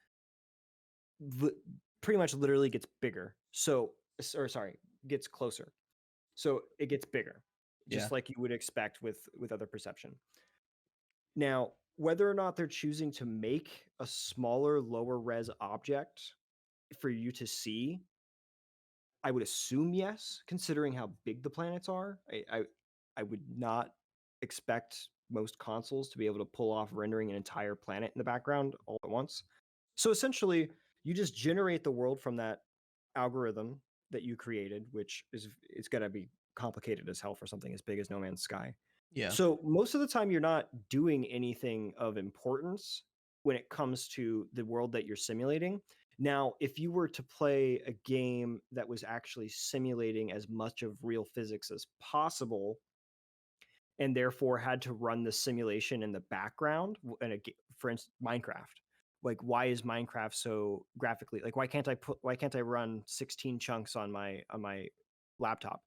pretty much literally gets bigger. So, or sorry, gets closer. So it gets bigger, just like you would expect with other perception. Now, whether or not they're choosing to make a smaller, lower res object for you to see, I would assume yes, considering how big the planets are. I would not expect most consoles to be able to pull off rendering an entire planet in the background all at once. So essentially, you just generate the world from that algorithm that you created, which is it's going to be complicated as hell for something as big as No Man's Sky. Yeah. So most of the time, you're not doing anything of importance when it comes to the world that you're simulating. Now, if you were to play a game that was actually simulating as much of real physics as possible, and therefore had to run the simulation in the background, for instance, Minecraft. Like, why is Minecraft so graphically, like, why can't I run 16 chunks on my laptop?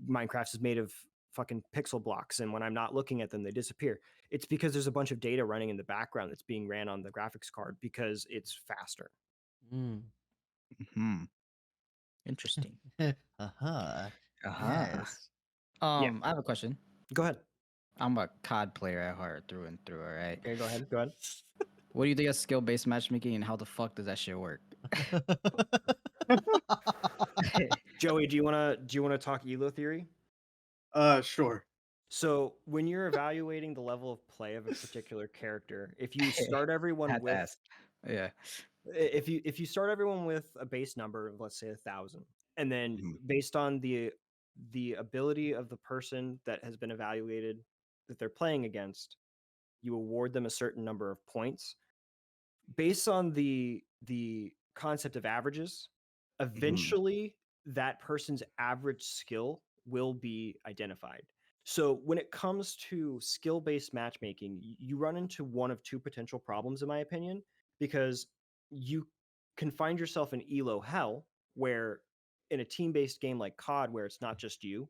Minecraft is made of fucking pixel blocks, and when I'm not looking at them, they disappear. It's because there's a bunch of data running in the background that's being ran on the graphics card because it's faster. Mm. Interesting. Uh-huh. Yes. Yeah. I have a question. Go ahead. I'm a COD player at heart through and through. All right. Okay, go ahead. Go ahead. What do you think of skill-based matchmaking, and how the fuck does that shit work? Joey, do you wanna talk elo theory? Sure. So when you're evaluating the level of play of a particular character, if you start everyone Had to with ask. Yeah. if you start everyone with a base number of, let's say, 1,000, and then based on the ability of the person that has been evaluated that they're playing against, you award them a certain number of points based on the concept of averages. Eventually that person's average skill will be identified. So when it comes to skill-based matchmaking, you run into one of two potential problems, in my opinion, because you can find yourself in elo hell, where in a team-based game like COD, where it's not just you,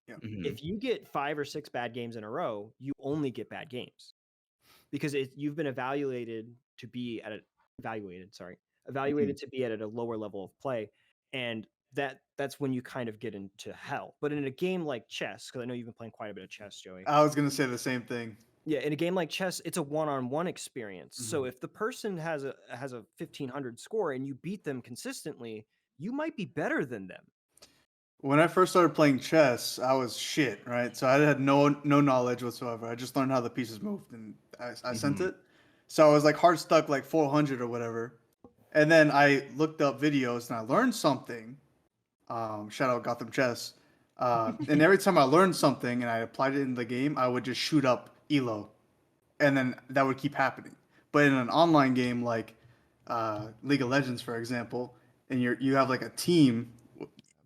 Yeah. if you get 5 or 6 bad games in a row, you only get bad games because you've been evaluated to be at a lower level of play, and that's when you kind of get into hell. But in a game like chess, because I know you've been playing quite a bit of chess, Joey. I was gonna say the same thing. Yeah, in a game like chess, it's a one-on-one experience. So if the person has a 1,500 score and you beat them consistently, you might be better than them. When I first started playing chess, I was shit, right? So I had no knowledge whatsoever. I just learned how the pieces moved, and I sent it. So I was like hard stuck, like 400 or whatever. And then I looked up videos and I learned something. Shout out Gotham Chess. And every time I learned something and I applied it in the game, I would just shoot up elo, and then that would keep happening. But in an online game like League of Legends, for example, and you have like a team,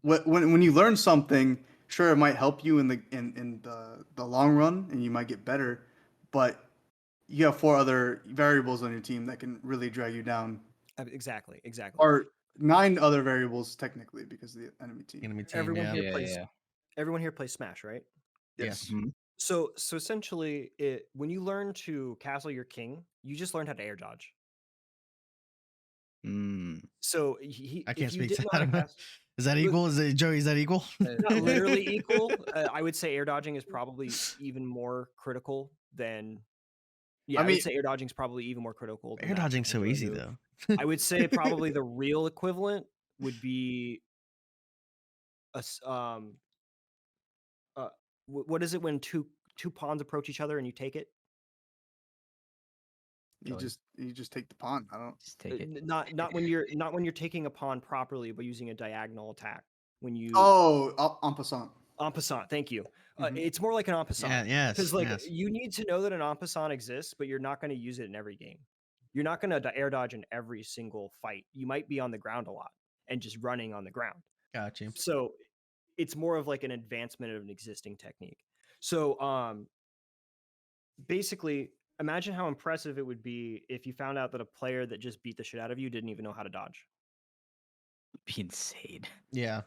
when you learn something, sure it might help you in the long run, and you might get better, but you have 4 other variables on your team that can really drag you down. Exactly. Or 9 other variables technically because of the enemy team. Everyone here plays Smash, right? Yes. So essentially, when you learn to castle your king, you just learned how to air dodge. So I can't if you speak didn't to know how to that. cast, Is that equal? Is it Joey? Is that equal? not literally equal. I would say air dodging is probably even more critical than. Yeah, I would say air dodging is probably even more critical than Air that dodging's so particular easy move. though. I would say probably the real equivalent would be what is it when two pawns approach each other and you take it? You just take the pawn. I don't Just take it. Not when you're taking a pawn properly, but using a diagonal attack. When you en passant. En passant, thank you. It's more like an en passant. Yeah, yes. Because like yes. you need to know that an en passant exists, but you're not going to use it in every game. You're not going to air dodge in every single fight. You might be on the ground a lot and just running on the ground. Got you. So it's more of like an advancement of an existing technique. So basically, imagine how impressive it would be if you found out that a player that just beat the shit out of you didn't even know how to dodge. Be insane. Yeah.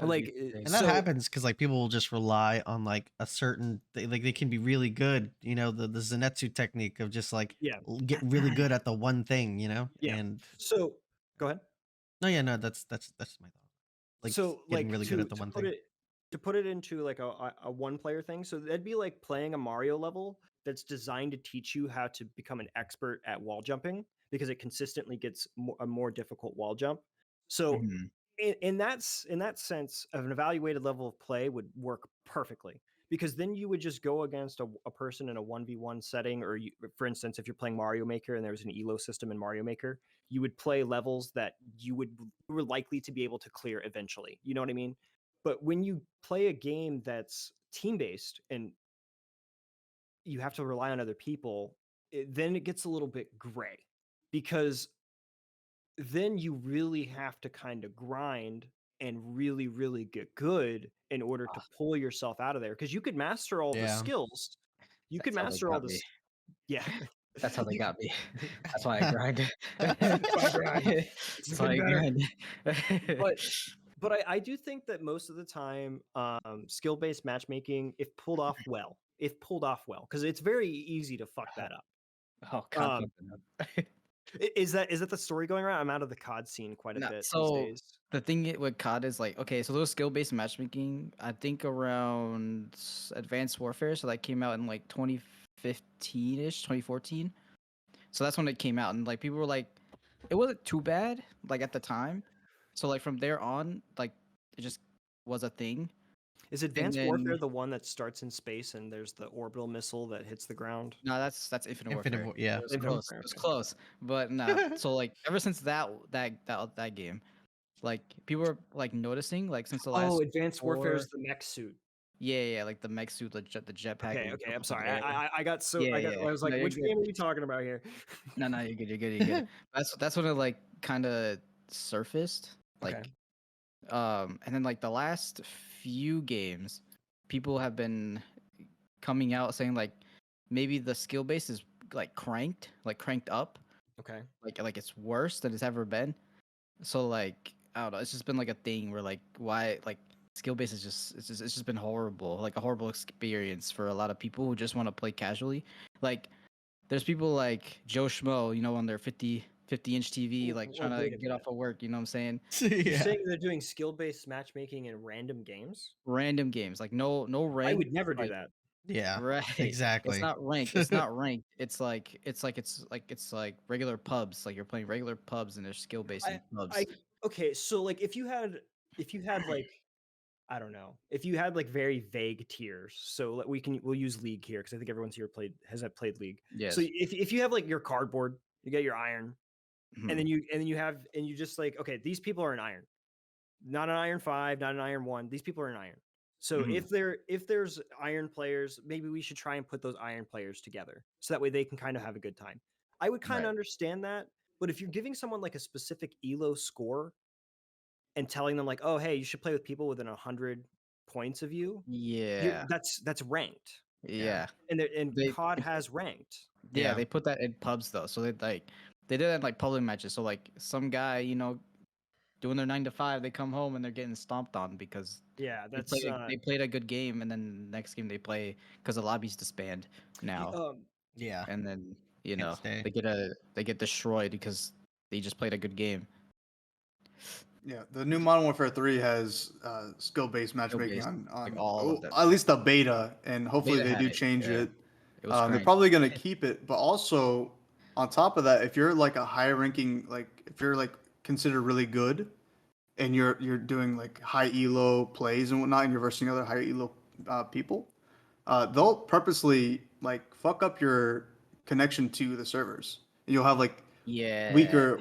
Like, and that happens because like people will just rely on like a certain like they can be really good, you know, the Zenitsu technique of just like get really good at the one thing, you know. And so go ahead. No, that's my thought. Like so getting like really good at the one thing. To put it into like a one player thing, so that'd be like playing a Mario level that's designed to teach you how to become an expert at wall jumping, because it consistently gets a more difficult wall jump. So in that sense, of an evaluated level of play would work perfectly, because then you would just go against a person in a 1v1 setting, or for instance, if you're playing Mario Maker and there's an elo system in Mario Maker, you would play levels that you were likely to be able to clear eventually. You know what I mean? But when you play a game that's team based and you have to rely on other people, then it gets a little bit gray, because then you really have to kind of grind and really, really get good in order to pull yourself out of there. Because you could master all the skills. You could That's how they master all got me. yeah. That's how they You- got me. That's why I grind. That's why I grind. That's why I grind. But I do think that most of the time, skill-based matchmaking, if pulled off well, because it's very easy to fuck that up. Oh God. Is that the story going around? I'm out of the COD scene quite a bit these days. The thing with COD is like, okay, so those skill-based matchmaking, I think around Advanced Warfare, so that came out in like 2015-ish, 2014. So that's when it came out, and like people were like, it wasn't too bad, like at the time. So like from there on, like it just was a thing. Is Advanced Warfare the one that starts in space and there's the orbital missile that hits the ground? No, that's Infinite Warfare. Yeah, it was close. It was close, but no. So like ever since that game, like people were like noticing like since the last. Advanced Warfare is the mech suit. Yeah, like the mech suit, the jetpack. Okay. I'm sorry. I got so Yeah, I was like, which game are we talking about here? No, you're good. You're good. That's when it like kind of surfaced, like, and then like the last few games, people have been coming out saying like maybe the skill base is like cranked up. Okay. Like it's worse than it's ever been. So like I don't know. It's just been like a thing where like why like skill base is it's just been horrible, like a horrible experience for a lot of people who just want to play casually. Like there's people like Joe Schmo, on their 50-inch TV, like trying to get off of work. You know what I'm saying? You're saying they're doing skill-based matchmaking in random games? Random games, like no rank. I would never do that. Yeah, right. exactly. It's not ranked. It's not ranked. It's like regular pubs. Like you're playing regular pubs and they're skill based pubs. Okay, so like if you had like I don't know, if you had like very vague tiers, so we'll use League here because I think everyone's here has played League. Yes. So if you have like your cardboard, you get your iron, and then you just like, okay, these people are in iron, not an iron 5, not an iron 1. These people are in iron. So if there's iron players, maybe we should try and put those iron players together so that way they can kind of have a good time. I would kind of understand that, but if you're giving someone like a specific elo score and telling them like, oh hey, you should play with people within 100 points of you, that's ranked. Yeah. And COD has ranked. Yeah, they put that in pubs though. So they did it like public matches. So like some guy, doing their 9 to 5, they come home and they're getting stomped on because they played a good game, and then the next game they play because the lobbies disband now. And then they get destroyed because they just played a good game. Yeah, the new Modern Warfare 3 has skill-based matchmaking on like all of them. At least the beta, and hopefully they do change it. They're probably gonna keep it, but also on top of that, if you're like a higher ranking, like if you're like considered really good, and you're doing like high elo plays and whatnot, and you're versing other high elo people, they'll purposely like fuck up your connection to the servers. And you'll have like weaker.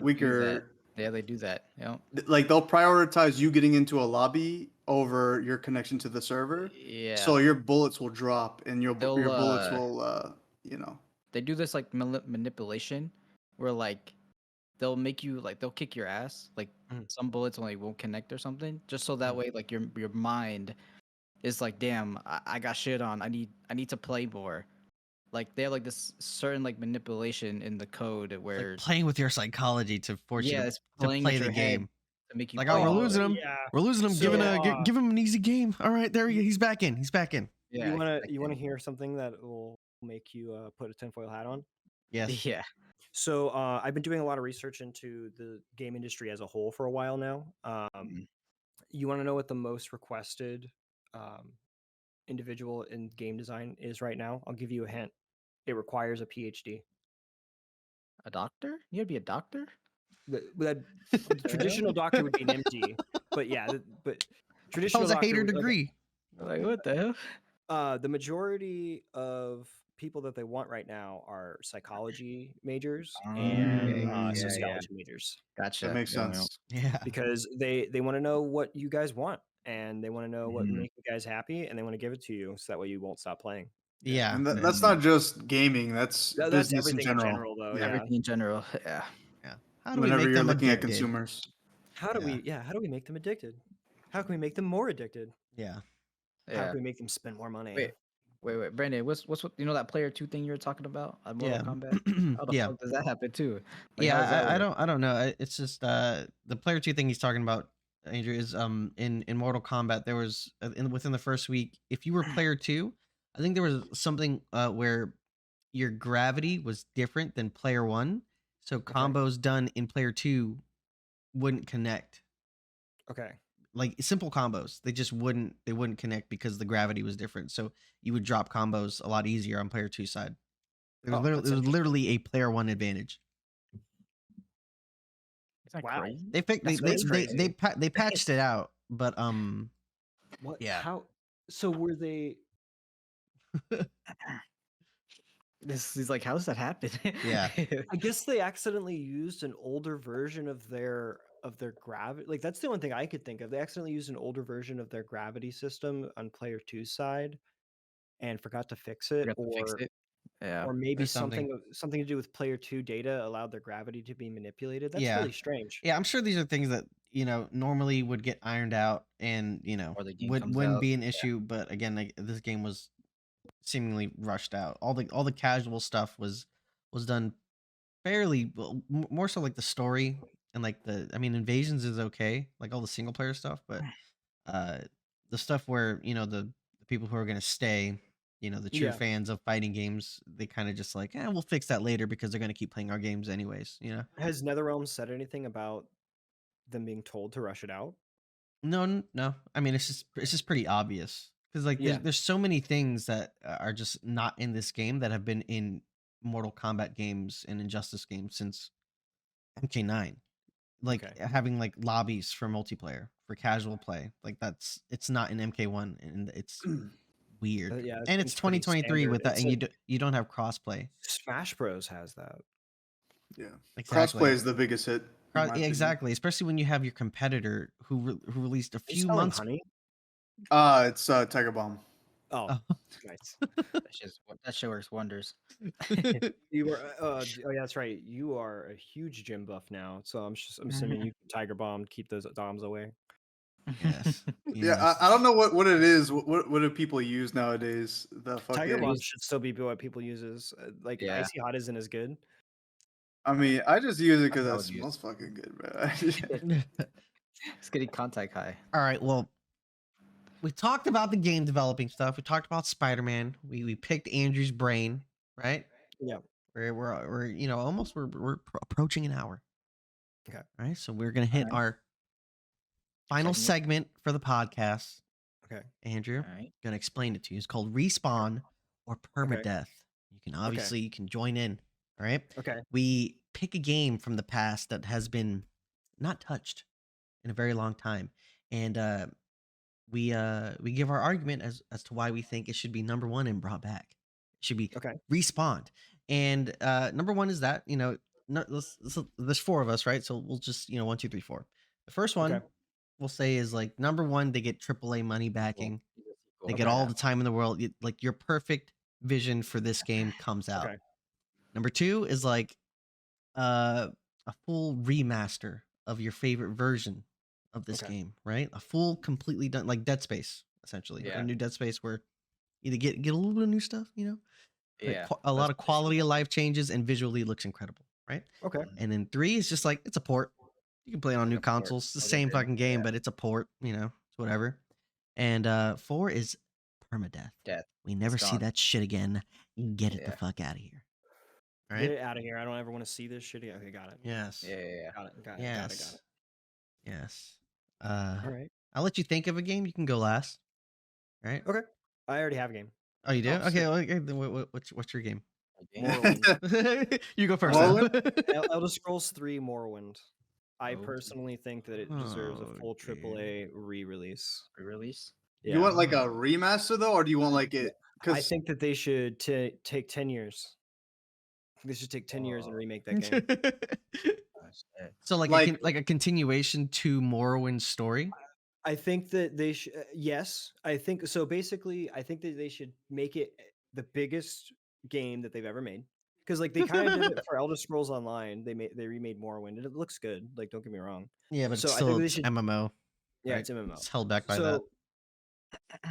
Yeah, they do that. Yeah. Like they'll prioritize you getting into a lobby over your connection to the server. Yeah. So your bullets will drop, and your bullets will, They do this like manipulation, where like they'll make you like they'll kick your ass. Like some bullets only won't connect or something, just so that way like your mind is like, damn, I got shit on. I need to play more. Like they have like this certain like manipulation in the code where like playing with your psychology to force you to play the game. To make you like, oh, we're losing him. Yeah. We're losing him. So, give him an easy game. All right, there we go. He's back in. Yeah. You wanna hear something that will make you put a tinfoil hat on? Yes. Yeah. So I've been doing a lot of research into the game industry as a whole for a while now. You want to know what the most requested individual in game design is right now? I'll give you a hint. It requires a PhD. A doctor? You gotta be a doctor? The traditional doctor would be an MD, but traditional. That was a hater degree. Like what the hell? The majority of people that they want right now are psychology majors and sociology majors. Gotcha. That makes sense. Yeah. Because they want to know what you guys want, and they want to know what make you guys happy, and they want to give it to you so that way you won't stop playing. Yeah. And that's not just gaming. That's business everything in general. though. Everything in general. Yeah. How do we whenever make you're them looking at addicted? consumers. How do we make them addicted? How can we make them more addicted? Yeah. How Yeah. can we make them spend more money? Wait, Brandon, what's you know that player 2 thing you were talking about on Mortal Yeah. Kombat? How the Yeah. fuck does that happen too? Like, how does Yeah, that I work? don't know. It's just the player 2 thing he's talking about, Andrew, is in Mortal Kombat there was within the first week, if you were player 2, I think there was something where your gravity was different than player 1. So combos done in player 2 wouldn't connect. Okay. Like simple combos, they wouldn't connect because the gravity was different. So you would drop combos a lot easier on player 2 side. It was literally a player 1 advantage. Is that Wow. crazy? They picked they patched it out, but What? yeah. How? So were they? This is like, how does that happen? Yeah. I guess they accidentally used an older version of their gravity. Like that's the only thing I could think of. They accidentally used an older version of their gravity system on player 2's side and forgot to fix it, Forgot to fix it. Yeah. or maybe There's something. something to do with player 2 data allowed their gravity to be manipulated. That's Yeah. really strange. Yeah, I'm sure these are things that, normally would get ironed out and, Or the game comes wouldn't out. be an issue, but again, like, this game was seemingly rushed out. All the casual stuff was done fairly well, more so like the story and like Invasions is okay, like all the single player stuff, but uh the stuff where, the people who are going to stay, the true Yeah. fans of fighting games, they kind of just like, we'll fix that later because they're going to keep playing our games anyways, Has NetherRealm said anything about them being told to rush it out? No. It's just pretty obvious because like there's so many things that are just not in this game that have been in Mortal Kombat games and Injustice games since MK9. Like having like lobbies for multiplayer for casual play, like it's not in MK1 and it's weird. Yeah, And it's 2023 with that, and you don't have crossplay. Smash Bros has that. Yeah, Exactly. Crossplay is the biggest hit. Exactly, especially when you have your competitor who released a Are you few selling months. honey? It's Tiger Bomb. Oh, nice. That shit works wonders. You were oh yeah, that's right. You are a huge gym buff now, so I'm assuming you can Tiger Bomb, keep those doms away. Yes. Yeah, I don't know what it is. What do people use nowadays? The Tiger Bomb fucking. should still be what people uses. Like Yeah. Icy Hot isn't as good. I mean, I just use it because I it would use smells fucking good, bro. It's getting contact high. All right, well, we talked about the game developing stuff. We talked about Spider-Man. We picked Andrew's brain, right? Yeah. We're almost we're approaching an hour. Okay. All right, so we're gonna hit our final segment for the podcast. Okay. Andrew, All right. gonna explain it to you. It's called Respawn or Permadeath. You can obviously you can join in. All right. Okay. We pick a game from the past that has been not touched in a very long time, and we give our argument as to why we think it should be number one and brought back. It should be respawned. And number one is that there's four of us, right? So we'll just 1, 2, 3, 4. The first one we'll say is like number one. They get AAA money backing. They get all the time in the world. Like your perfect vision for this game comes out. Number two is like a full remaster of your favorite version of this game, right? A full, completely done, like Dead Space, essentially. A new Dead Space where you get a little bit of new stuff, a lot of quality of life changes and visually looks incredible, right? Okay. And then 3 is just like it's a port. You can play it on new consoles. It's the same fucking game, but it's a port. It's whatever. And 4 is permadeath. We never see that shit again. Get it the fuck out of here. Right? Get it out of here. I don't ever want to see this shit again. Okay, got it. Yes. Yeah. Got it. Yes. All right. I'll let you think of a game. You can go last. All right. Okay. I already have a game. Oh, you do? Okay. Well, what's your game? Morrowind. You go first. Elder Scrolls 3 Morrowind. I personally think that it deserves a full AAA re-release. Re-release? Yeah. You want like a remaster though, or do you want like it? I think that they should take 10 years. They should take 10 years and remake that game. So like a continuation to Morrowind's story? I think that they should. Yes, I think so. Basically, I think that they should make it the biggest game that they've ever made. because like they kind of did it for Elder Scrolls Online. They remade Morrowind, and it looks good. Like, don't get me wrong. Yeah, but So I still, think they it's should. MMO. Yeah, right? it's MMO. It's held back by that.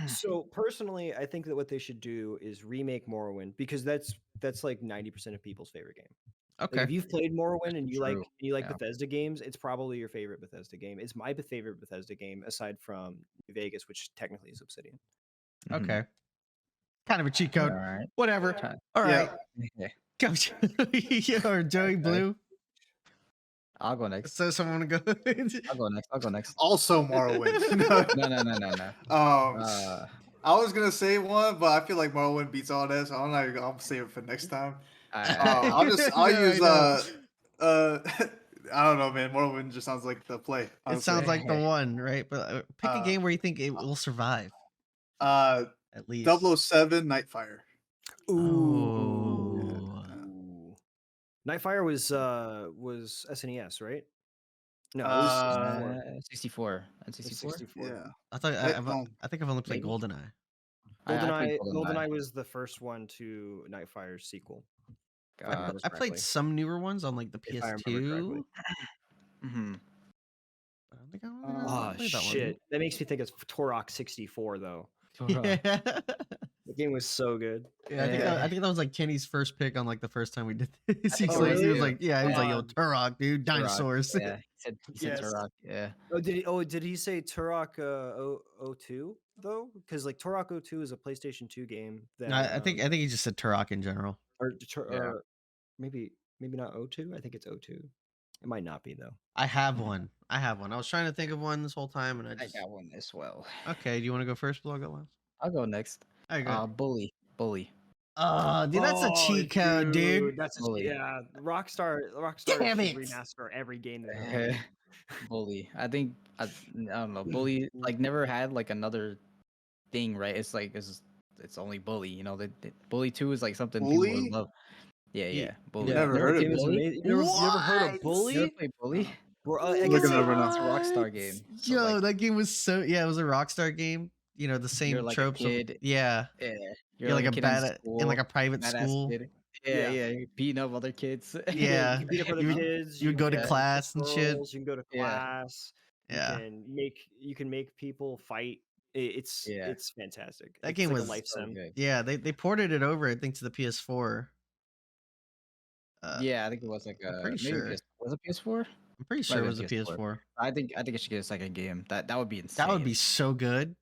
So personally, I think that what they should do is remake Morrowind, because that's like 90% of people's favorite game. Okay. Like, if you've played Morrowind and you true. like Bethesda games, it's probably your favorite Bethesda game. It's my favorite Bethesda game aside from New Vegas, which technically is Obsidian. Okay. Kind of a cheat code. All right. Whatever. All right. Yeah. Go, or Joey Blue. I'll go next. So someone go. I'll go next. Also Morrowind. No. I was gonna say one, but I feel like Morrowind beats all that, so I'll save it for next time. I'll use I don't know, man. Morrowind just sounds like the play. It sounds like the one, right? But pick a game where you think it will survive. At least 007 Nightfire. Ooh. Nightfire was SNES, right? No, it was 64. Yeah. I think I've only played GoldenEye. GoldenEye was the first one to Nightfire's sequel. I played some newer ones on like the PS2. I don't think I played that shit! one. That makes me think it's Turok 64 though. Yeah. The game was so good. Yeah, I think that was like Kenny's first pick on like the first time we did this. He was really? like, he was like, yo, Turok, dude, dinosaurs. Yeah, he said Turok. Yeah. Did he say Turok 02 though? Because like Turok 02 is a PlayStation 2 game. That I think he just said Turok in general. Or maybe not 02. I think it's 02. It might not be though. I have one. I was trying to think of one this whole time, and I got one as well. Okay, do you want to go first? I'll go last. I'll go next. All right, go. Bully. Oh, dude, that's a cheat code, dude. That's Bully. Rockstar Damn should it. remaster every game they made. Bully. I don't know. Bully like never had like another thing, right? It's like it's only Bully. You know, the Bully 2 is like something people would love. Yeah. Bully. You never heard of Bully? You never heard of Bully? You never played Bully? Look at that right now. It's a Rockstar game. So Yo, like, that game was it was a Rockstar game. You know, the same like tropes. Yeah. You're like a bad in like a private school. Kid. Yeah. You're beating up other kids. Yeah. You beat up other kids. You would go to class and shit. You can go to class. Yeah. You can make people fight. It's fantastic. That game was a life sim. Yeah, they ported it over, I think, to the PS4. Yeah, I think it was like I'm pretty sure. Was it PS4? I'm pretty sure it was a PS4. I think it should get a second game. That would be insane. That would be so good.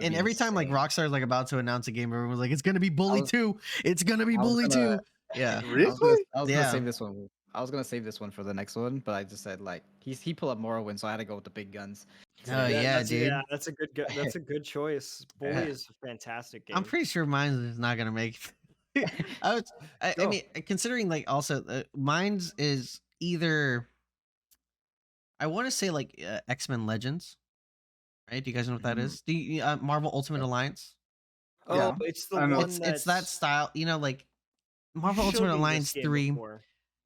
And every time like Rockstar's like about to announce a game, everyone's like, "It's gonna be Bully 2. It's gonna be Bully 2." Yeah, really? I was gonna save this one. I was gonna save this one for the next one, but I just said like he pulled up Morrowind, so I had to go with the big guns. Oh yeah, dude. Yeah, that's a good choice. Bully is a fantastic game. I'm pretty sure mine is not gonna make. I mean, considering like also mine's is either. I want to say like X-Men Legends, right? Do you guys know what that is? Do you, Marvel Ultimate Alliance? Oh, Yeah. it's the one. It's that style. You know, like Marvel Ultimate Alliance 3.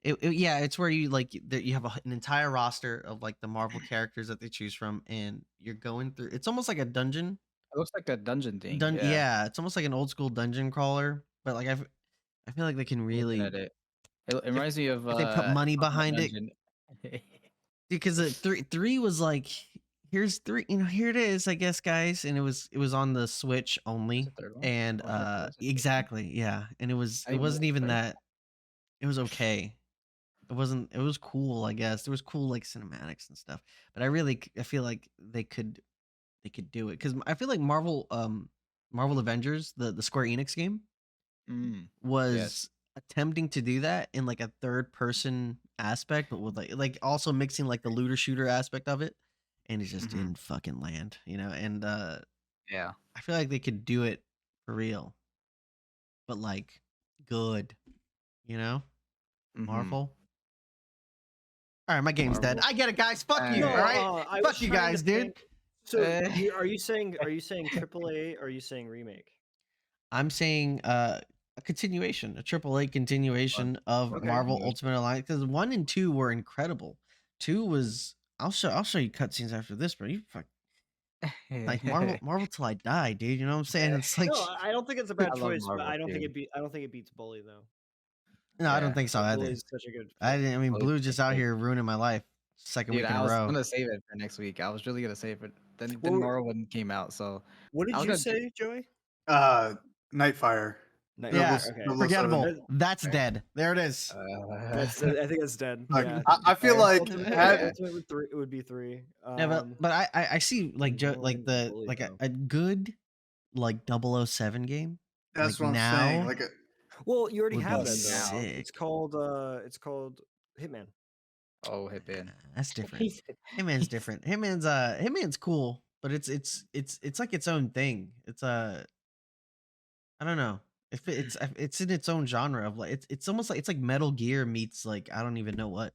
It's where you like you have an entire roster of like the Marvel characters that they choose from, and you're going through. It's almost like a dungeon. It looks like a dungeon thing. Yeah, it's almost like an old school dungeon crawler, but like I feel like they can really. It reminds me of. If they put money behind it. Because three was like, here's 3, here it is, I guess, guys, and it was on the Switch only, and exactly, yeah, and it wasn't even that. It was okay. It was cool, I guess. There was cool like cinematics and stuff, but I feel like they could do it, because I feel like Marvel Avengers, the Square Enix game, was attempting to do that in like a third person aspect, but with like also mixing like the looter shooter aspect of it, and it just didn't fucking land, and I feel like they could do it for real, but like good, Marvel. All right, my game's dead. I get it, guys. Fuck you. All right, fuck you guys, dude. So are you saying AAA or are you saying remake? I'm saying a continuation, a AAA continuation of Marvel Ultimate Alliance, because 1 and 2 were incredible. 2 was I'll show you cutscenes after this, bro. You fuck like Marvel till I die, dude. You know what I'm saying? It's like no, I don't think it's a bad choice, but I don't think it beats Bully though. No, I don't think so either. Bully's such a good. I mean, Bully's Blue's just out sick. here ruining my life. Second Dude, week in I a was row. gonna save it for next week. I was really gonna save it. Then What were- Morrowind came out, so What did I was you gonna say, Joey? Nightfire. Yeah, Okay. 007. forgettable. That's Right. dead. There it is. I think it's dead. Like, Yeah. I feel like Ultimate would be 3. Yeah, but I see like Joe like Morrowind's the bully, like though. a good like 007 game. that's like what I'm saying. now, Like, Well, you already would have be that though. sick. It's called Hitman. Oh, Hitman. That's different. Hitman's different. Hitman's cool, but it's like its own thing. It's I don't know. If it's in its own genre of like it's almost like it's like Metal Gear meets like I don't even know what.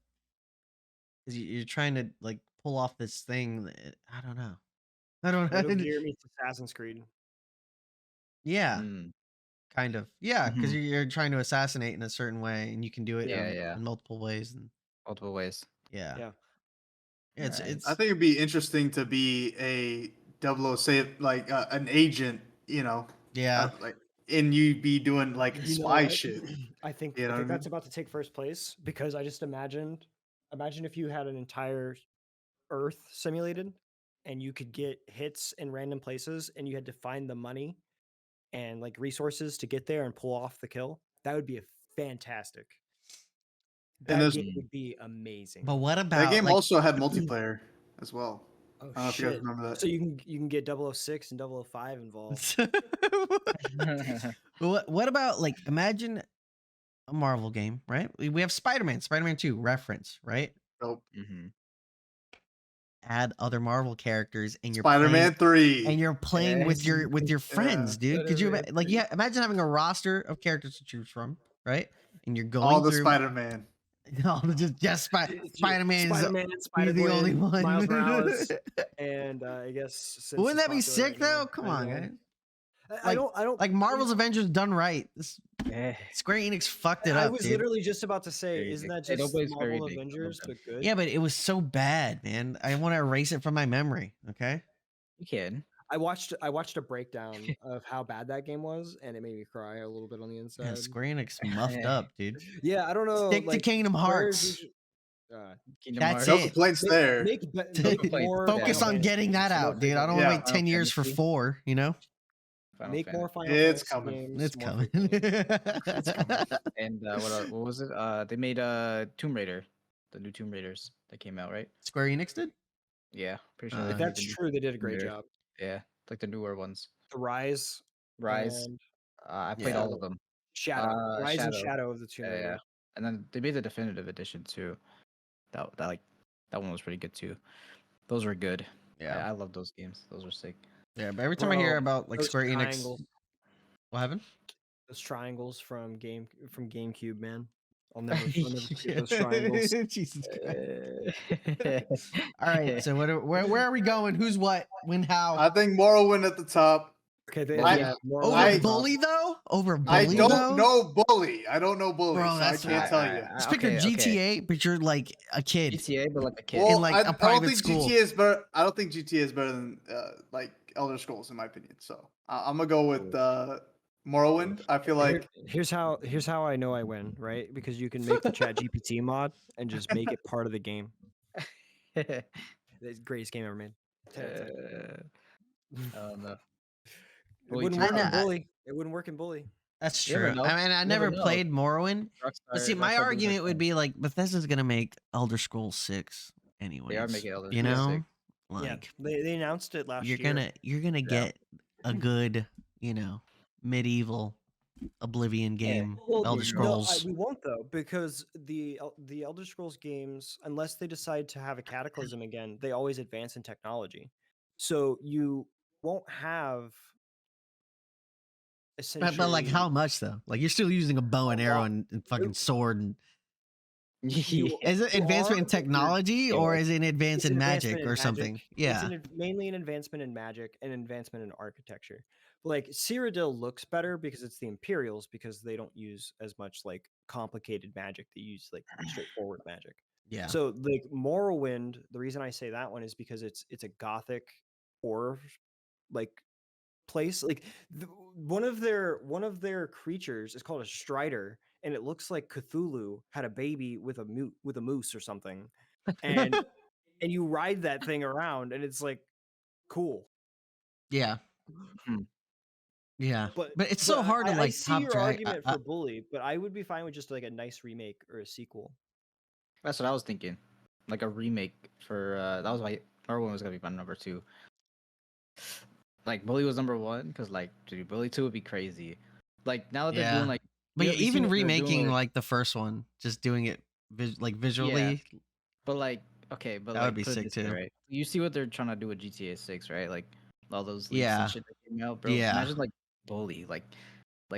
'Cause you're trying to like pull off this thing. I don't know. I don't Metal know. Gear meets Assassin's Creed. Yeah, Mm, kind of. Yeah, because Mhm. you're trying to assassinate in a certain way, and you can do it Yeah. in multiple ways. And Multiple ways. yeah, Yeah. it's Alright. I think it'd be interesting to be a 007, like an agent, yeah. like, and you'd be doing like You know spy what? shit. I think You know what I that's mean? about to take first place because I just imagine if you had an entire Earth simulated and you could get hits in random places and you had to find the money and like resources to get there and pull off the kill. That would be fantastic. And That game would be amazing. But what that about game like also had multiplayer as well. Oh I don't know if you guys shit! remember that. So you can get 006 and 005 involved. what about like imagine a Marvel game, right? We have Spider-Man, Spider-Man 2 reference, right? Nope. Mhm. Add other Marvel characters and you're Spider-Man 3. and you're playing with your friends, dude. Could you Spider-Man like 3. imagine having a roster of characters to choose from, right? And you're going All the through Spider-Man. all just Spider-man's Spider-Man, he's the only Spider-Gwen, one. Miles Morales, and I guess since Wouldn't it's that be popular sick right now, though? Come on, guys. I don't like Marvel's Avengers done right. Eh, Square Enix fucked it I up, was dude. literally just about to say, Very isn't big. that Hey, don't just play Square Marvel Enix, I love Avengers them. but good? Yeah, but it was so bad, man. I want to erase it from my memory. Okay. You can. I watched a breakdown of how bad that game was, and it made me cry a little bit on the Yeah, inside. Square Enix muffed up, dude. Yeah, I don't know. Stick to like, Kingdom Square's Hearts. usually- Kingdom That's Hearts. No it. complaints there. Make complaints. more. Focus Final on getting that Fantasy, more out, dude. I don't frequently. want to Yeah. wait 10 years for Fantasy. 4, you know? Final Make Fantasy. more Final It's Fantasy coming. games. It's more coming. frequently. It's coming. And what was it? They made Tomb Raider, the new Tomb Raiders that came out, right? Square Enix did? Yeah, pretty sure. Uh, they If made that's the new true, they did a Tomb great Raider. job. Yeah, like the newer ones. The Rise, Rise. and I played Yeah. all of them. Shadow. Rise and Shadow. Shadow of the Tomb Yeah, Raider. yeah. And then they made the definitive edition too. That one was pretty good too. Those were good. Yeah. I love those games. Those were sick. Yeah, but every time I hear Bro, about like those Square Enix, triangles. what happened? Those triangles from GameCube, man. I'll never forget those triangles. Jesus Christ. All right, so where are we going? Who's what? When? How? I think Morrowind at the top. Okay, they I- have more Over I- Bully though? Over I Bully don't though? know Bully. I don't know Bully, Bro, so I that's can't why- tell you. Just picture GTA, but you're like a kid. GTA, but like a kid. Well, like, I a don't private think school. GTA is better. I don't think GTA is better than like Elder Scrolls, in my opinion. So I'm gonna go with Morrowind. I feel like here's how I know I win, right? Because you can make the Chat GPT mod and just make it part of the game. It's the greatest game ever made. 10 out of 10. I don't know. It Bully wouldn't too. work I in know, Bully. It wouldn't work in Bully. That's You never true. know. I mean, I You never never know. played Morrowind. But see, my Rockstar does argument that would thing. be like Bethesda's gonna make Elder Scrolls 6 anyway. They are making Elder You Scrolls know, 6. like They announced it last you're year. gonna get a good, medieval Oblivion game, Elder Scrolls. we won't though, because the Elder Scrolls games, unless they decide to have a Cataclysm again, they always advance in technology. So you won't have essentially. But like how much though? Like you're still using a bow and A arrow lot. and fucking sword. And You- is it you advancement are, in but you're- technology yeah, or is it an advance It's in an magic advancement in or something? magic. Yeah. It's mainly an advancement in magic and advancement in architecture. But like Cyrodiil looks better because it's the Imperials, because they don't use as much like complicated magic. They use like straightforward magic. Yeah. So like Morrowind, the reason I say that one is because it's a gothic horror like place. Like one of their creatures is called a Strider, and it looks like Cthulhu had a baby with a moose or something, and and you ride that thing around, and it's like cool. Yeah. Hmm. Yeah. But it's so hard to I like see top your drag. argument for Bully, but I would be fine with just like a nice remake or a sequel. That's what I was thinking, like a remake for that was my number one was gonna be my number 2. Like Bully was number 1 because like dude, Bully 2 would be crazy. Like now that they're doing like, but you yeah, see even what they're doing remaking with- like the first one, just doing it like visually, but like okay, but that like would be put it sick this way, too. right? You see what they're trying to do with GTA 6, right? Like all those leaks Yeah. and shit that came out, bro. Yeah. Imagine like Bully, like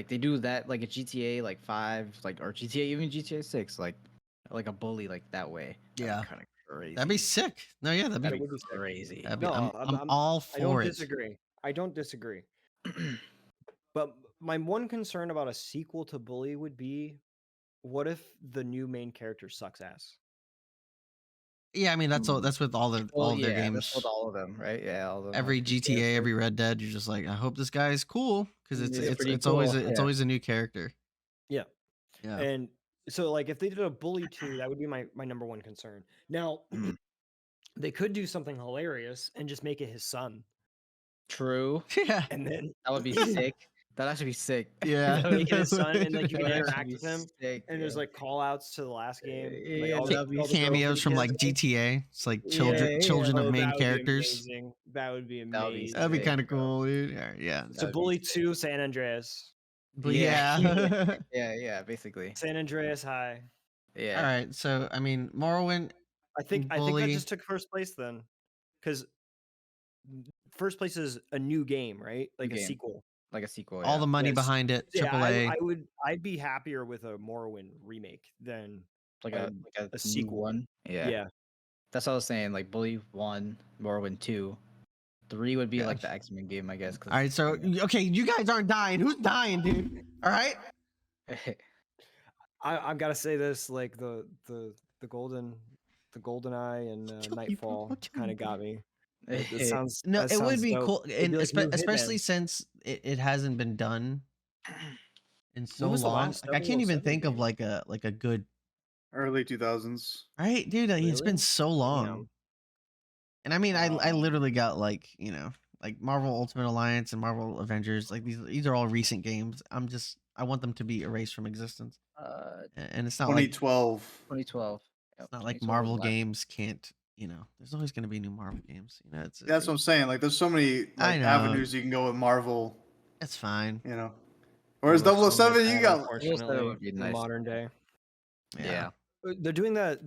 they do that like a GTA like 5, like or GTA even GTA 6, like a Bully like that way. Yeah. Kind of crazy. That'd be sick. No, yeah, that'd That be would be sick. crazy. that'd be, No, I'm all I don't for it. disagree. I don't disagree. But my one concern about a sequel to Bully would be, what if the new main character sucks ass? Yeah, I mean that's all. That's with all their Well, their yeah, games. that's with all of them, right? Yeah, all of them. Every have new GTA, characters. every Red Dead, you're just like, I hope this guy's cool because It's pretty it's always cool, it's yeah. always a new character. Yeah. Yeah. And so like if they did a Bully 2, that would be my number one concern. Now they could do something hilarious and just make it his son. True. Yeah. And then That would be sick. That'd actually be sick. Yeah. make it his son, and like you That can would interact actually with be him. sick, And there's like call outs to the last game. Yeah, Like, all that'd the be girls Cameos he from has like to make. GTA. It's like Yeah, children Oh, of main that would be characters. amazing. That would be That would be amazing. That'd be sick, kind of bro. cool, dude. Yeah. So That'd be Bully sick. 2, San Andreas. But Yeah. Yeah, basically. San Andreas High. Yeah. All right. So I mean, Morrowind. I think that Bully. just took first place then, because first place is a new game, right? Like New a game. sequel. Like a sequel. All the money Yes. behind it. Yeah, AAA. I'd be happier with a Morrowind remake than like a a new sequel. one. Yeah. That's what I was saying. Like Bully 1, Morrowind 2. 3 would be like the X-Men game, I guess. All right. So okay, you guys aren't dying. Who's dying, dude? All right. I've got to say this, like the golden eye and Nightfall kind of got me. It sounds No, that it would sounds be dope. cool, It'd and be like new especially Hitman. since it hasn't been done in so was the long. last Like, I can't even 007 think of game? like a good Early 2000s. right, dude. Like, it's been Really? so long. Damn. And I mean, I literally got like like Marvel Ultimate Alliance and Marvel Avengers. Like these are all recent games. I want them to be erased from existence. And it's not like 2012. 2012. it's not like Marvel games can't. There's always going to be new Marvel games. It's That's what I'm saying. Like, there's so many I like know. avenues you can go with Marvel. It's fine. Whereas I love 007, that, you got unfortunately, would be in nice. modern day. Yeah. They're doing that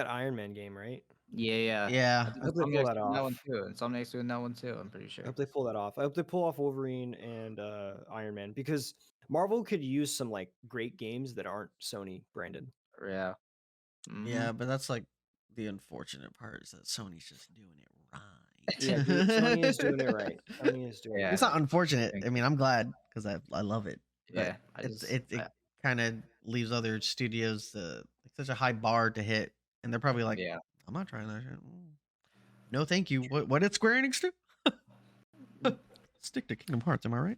Iron Man game, right? Yeah. Yeah. I hope they pull that That off. one too. And Insomniac's doing that one too, I'm pretty I sure. hope they pull that off. I hope they pull off Wolverine and Iron Man, because Marvel could use some like great games that aren't Sony branded. Yeah. Yeah, but that's like the unfortunate part is that Sony's just doing it right. Yeah, Sony is doing it right. Sony is doing it. It's not unfortunate. I mean, I'm glad because I love it. But Yeah. it kind of leaves other studios such a high bar to hit, and they're probably like, I'm not trying that shit. No, thank you. What did Square Enix do? Stick to Kingdom Hearts, am I right?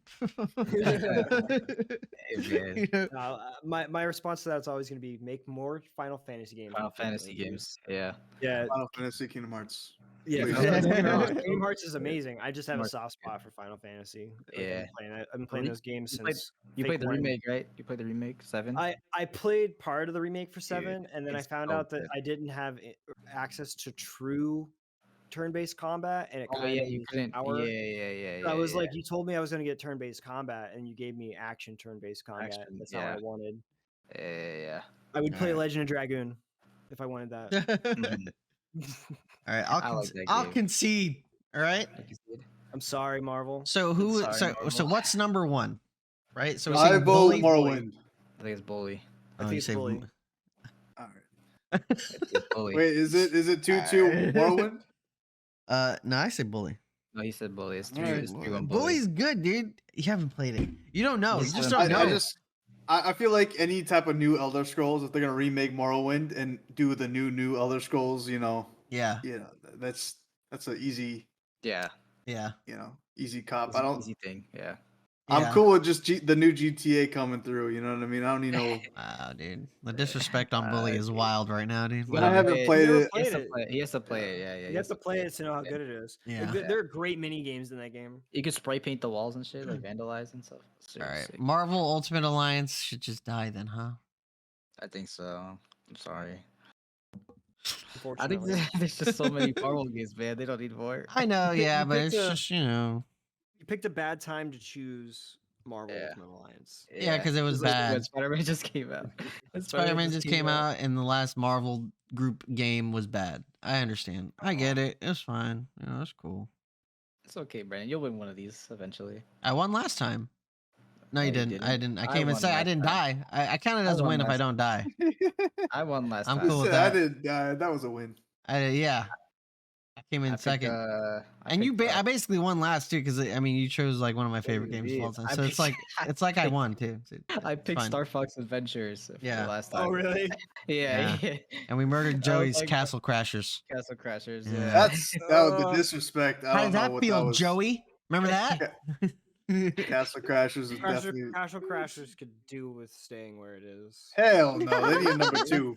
My response to that is always going to be make more Final Fantasy games. Final Fantasy games. Yeah. Yeah. Final Fantasy, Kingdom Hearts. Yeah, Please. Kingdom Hearts is amazing. I just have a soft spot for Final Fantasy. Yeah. I've been playing those games since. You played the remake, right? You played the remake 7. I played part of the remake for 7, and then I found so out that good. I didn't have access to true turn-based combat, and it Oh kind yeah, of you couldn't. hour. Yeah. I was like, you told me I was going to get turn-based combat, and you gave me action turn-based combat. Action, That's not what I wanted. Yeah. I would play Legend of Dragoon if I wanted that. Mhm. All right, like that I'll game. concede. All right. I'm sorry, Marvel. So who? Sorry, So what's number one? Right. So we're I saying vote Bully. Morrowind. I think it's Bully. I think it's say Bully. All right. It's Bully. Wait, is it 2-2 Morrowind? No, I say Bully. No, he said Bully. It's 3. Alright. It's 3-1 Bully. Bully's good, dude. You haven't played it. You don't know. You Listen, just don't know. I feel like any type of new Elder Scrolls, if they're gonna remake Morrowind and do the new Elder Scrolls, Yeah. that's an easy, Yeah. Yeah. easy cop. It's I an don't. easy thing. Yeah. I'm cool with just the new GTA coming through. You know what I mean? I don't need no. Wow, dude. The disrespect on Bully is wild right now, dude. You gotta I haven't play played You never it. He has played to it. play it. He has to play it. Yeah, yeah. You have to play it to know how good it is. Yeah. There are great mini games in that game. You can spray paint the walls and shit, like vandalize and stuff. All right. Sick. Marvel Ultimate Alliance should just die then, huh? I think so. I'm sorry. I think Unfortunately, there's just so many Marvel games, man. They don't need more. I know, yeah, but it's picked a- just, you know. you picked a bad time to choose Marvel Yeah. Ultimate Alliance. Yeah, 'cause it was It's like bad. when Spider-Man just came out. When Spider-Man just came out and the last Marvel group game was bad. I understand. I get it. It's fine. You know, it's cool. It's okay, Brandon. You'll win one of these eventually. I won last time. No, No, you you didn't. I didn't. didn't. I I can't even won say I last didn't time. die. I count it I as a won win if I last don't die. I won last I'm time. cool with I that. did. That was a win. Yeah. I came in I picked, second. I And you, picked, I basically won last too, because I mean, you chose like one of my favorite games of all indeed. time. I So it's picked- like I won too. So I it's picked fine. Star Fox Adventures for Yeah. the last time. Oh, really? Yeah. And we murdered I was Joey's like, Castle Crashers. Castle Crashers. Yeah. Yeah. That was the disrespect. I How don't does know that what feel, that was. Joey? Remember that? Castle Crashers is definitely. Castle Crashers could do with staying where it is. Hell no, they need number 2.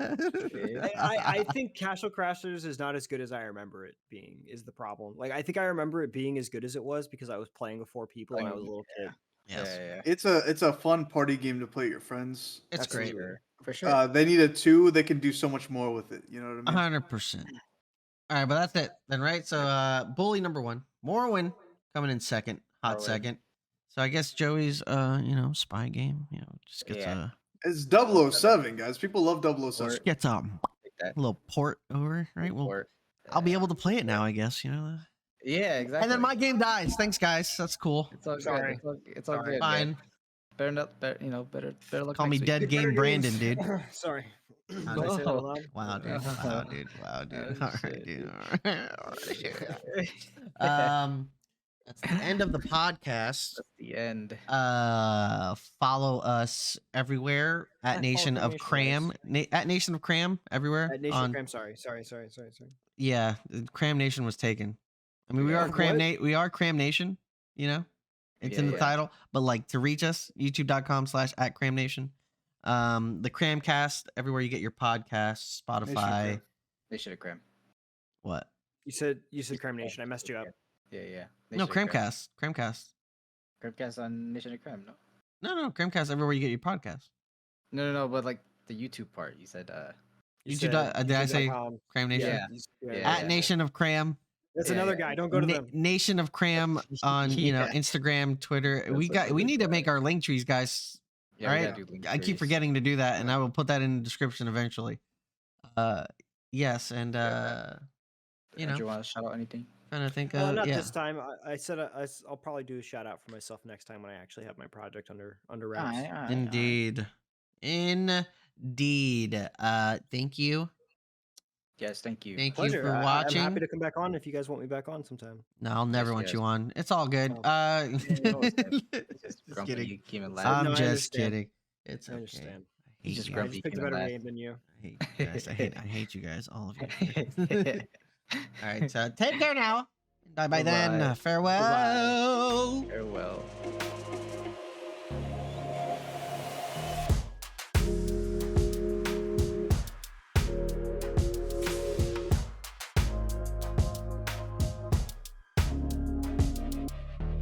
I think Castle Crashers is not as good as I remember it being, is the problem. Like, I think I remember it being as good as it was because I was playing with 4 people and I was a little kid. Yes. Yeah. It's a fun party game to play with your friends. It's great. Absolutely. For sure. They need a 2. They can do so much more with it. You know what I mean? 100%. All right, but that's it then, right? So, Bully number 1, Morrowind coming in second, hot Morrowind. second. So I guess Joey's, spy game, just gets Yeah. It's 007, guys. People love 007. just gets a That little port over, right? Well, port. I'll be able to play it now, I guess. Yeah, exactly. And then my game dies. Thanks, guys. That's cool. It's all Sorry. good. It's all Sorry. good. Fine. Man. Better not. Better look. Call me next week. Dead Game Better Brandon, news. dude. Sorry. Did I No. say that out loud? Wow, dude. Wow, dude. Wow, dude. Oh, All right, shit, dude. dude. All right. That's the end of the podcast. That's the end. Follow us everywhere at Follow Nation of Cram Cram. At Nation of Cram everywhere. At Nation on- Cram, sorry. Yeah, Cram Nation was taken. I mean, we Yeah, are Cram. what? We are Cram Nation. It's in the Yeah. title. But like to reach us, youtube.com/@Cram Nation. The Cram Cast everywhere you get your podcasts, Spotify. They should have cram. What? You said Cram Nation. I messed you up. Yeah. No, Cramcast. Cramcast. Cramcast on Nation of Cram. No. No, Cramcast everywhere you get your podcast. No. But like the YouTube part, you said. YouTube. Did I say YouTube.com. Cram Nation? Yeah. At Nation of Cram. That's Yeah, another yeah. guy. Don't go to them. Nation of Cram on Yeah. Instagram, Twitter. We That's what we it need to is. make our link trees, guys. Yeah, All we right. gotta do link I keep trees. forgetting to do that, and I will put that in the description eventually. Yes, and Do you want to shout out anything? trying to think. Not Yeah. this time. I said I'll probably do a shout out for myself next time when I actually have my project under wraps. Alright. Indeed. Thank you. Yes, thank you. Thank Pleasure. you for I'm watching. happy to come back on if you guys want me back on sometime. No, I'll never Yes, want yes. you on. It's all good. Oh. know it's good. It's just Just grumpy. kidding. You came in No, last. I'm I just understand. kidding. It's I okay. understand. I hate just you I guys. grumpy. just picked a came in better last. game than you. I hate you guys. I hate you guys, all of you. All right, so take care now. Bye then. Bye-bye. Farewell. Farewell.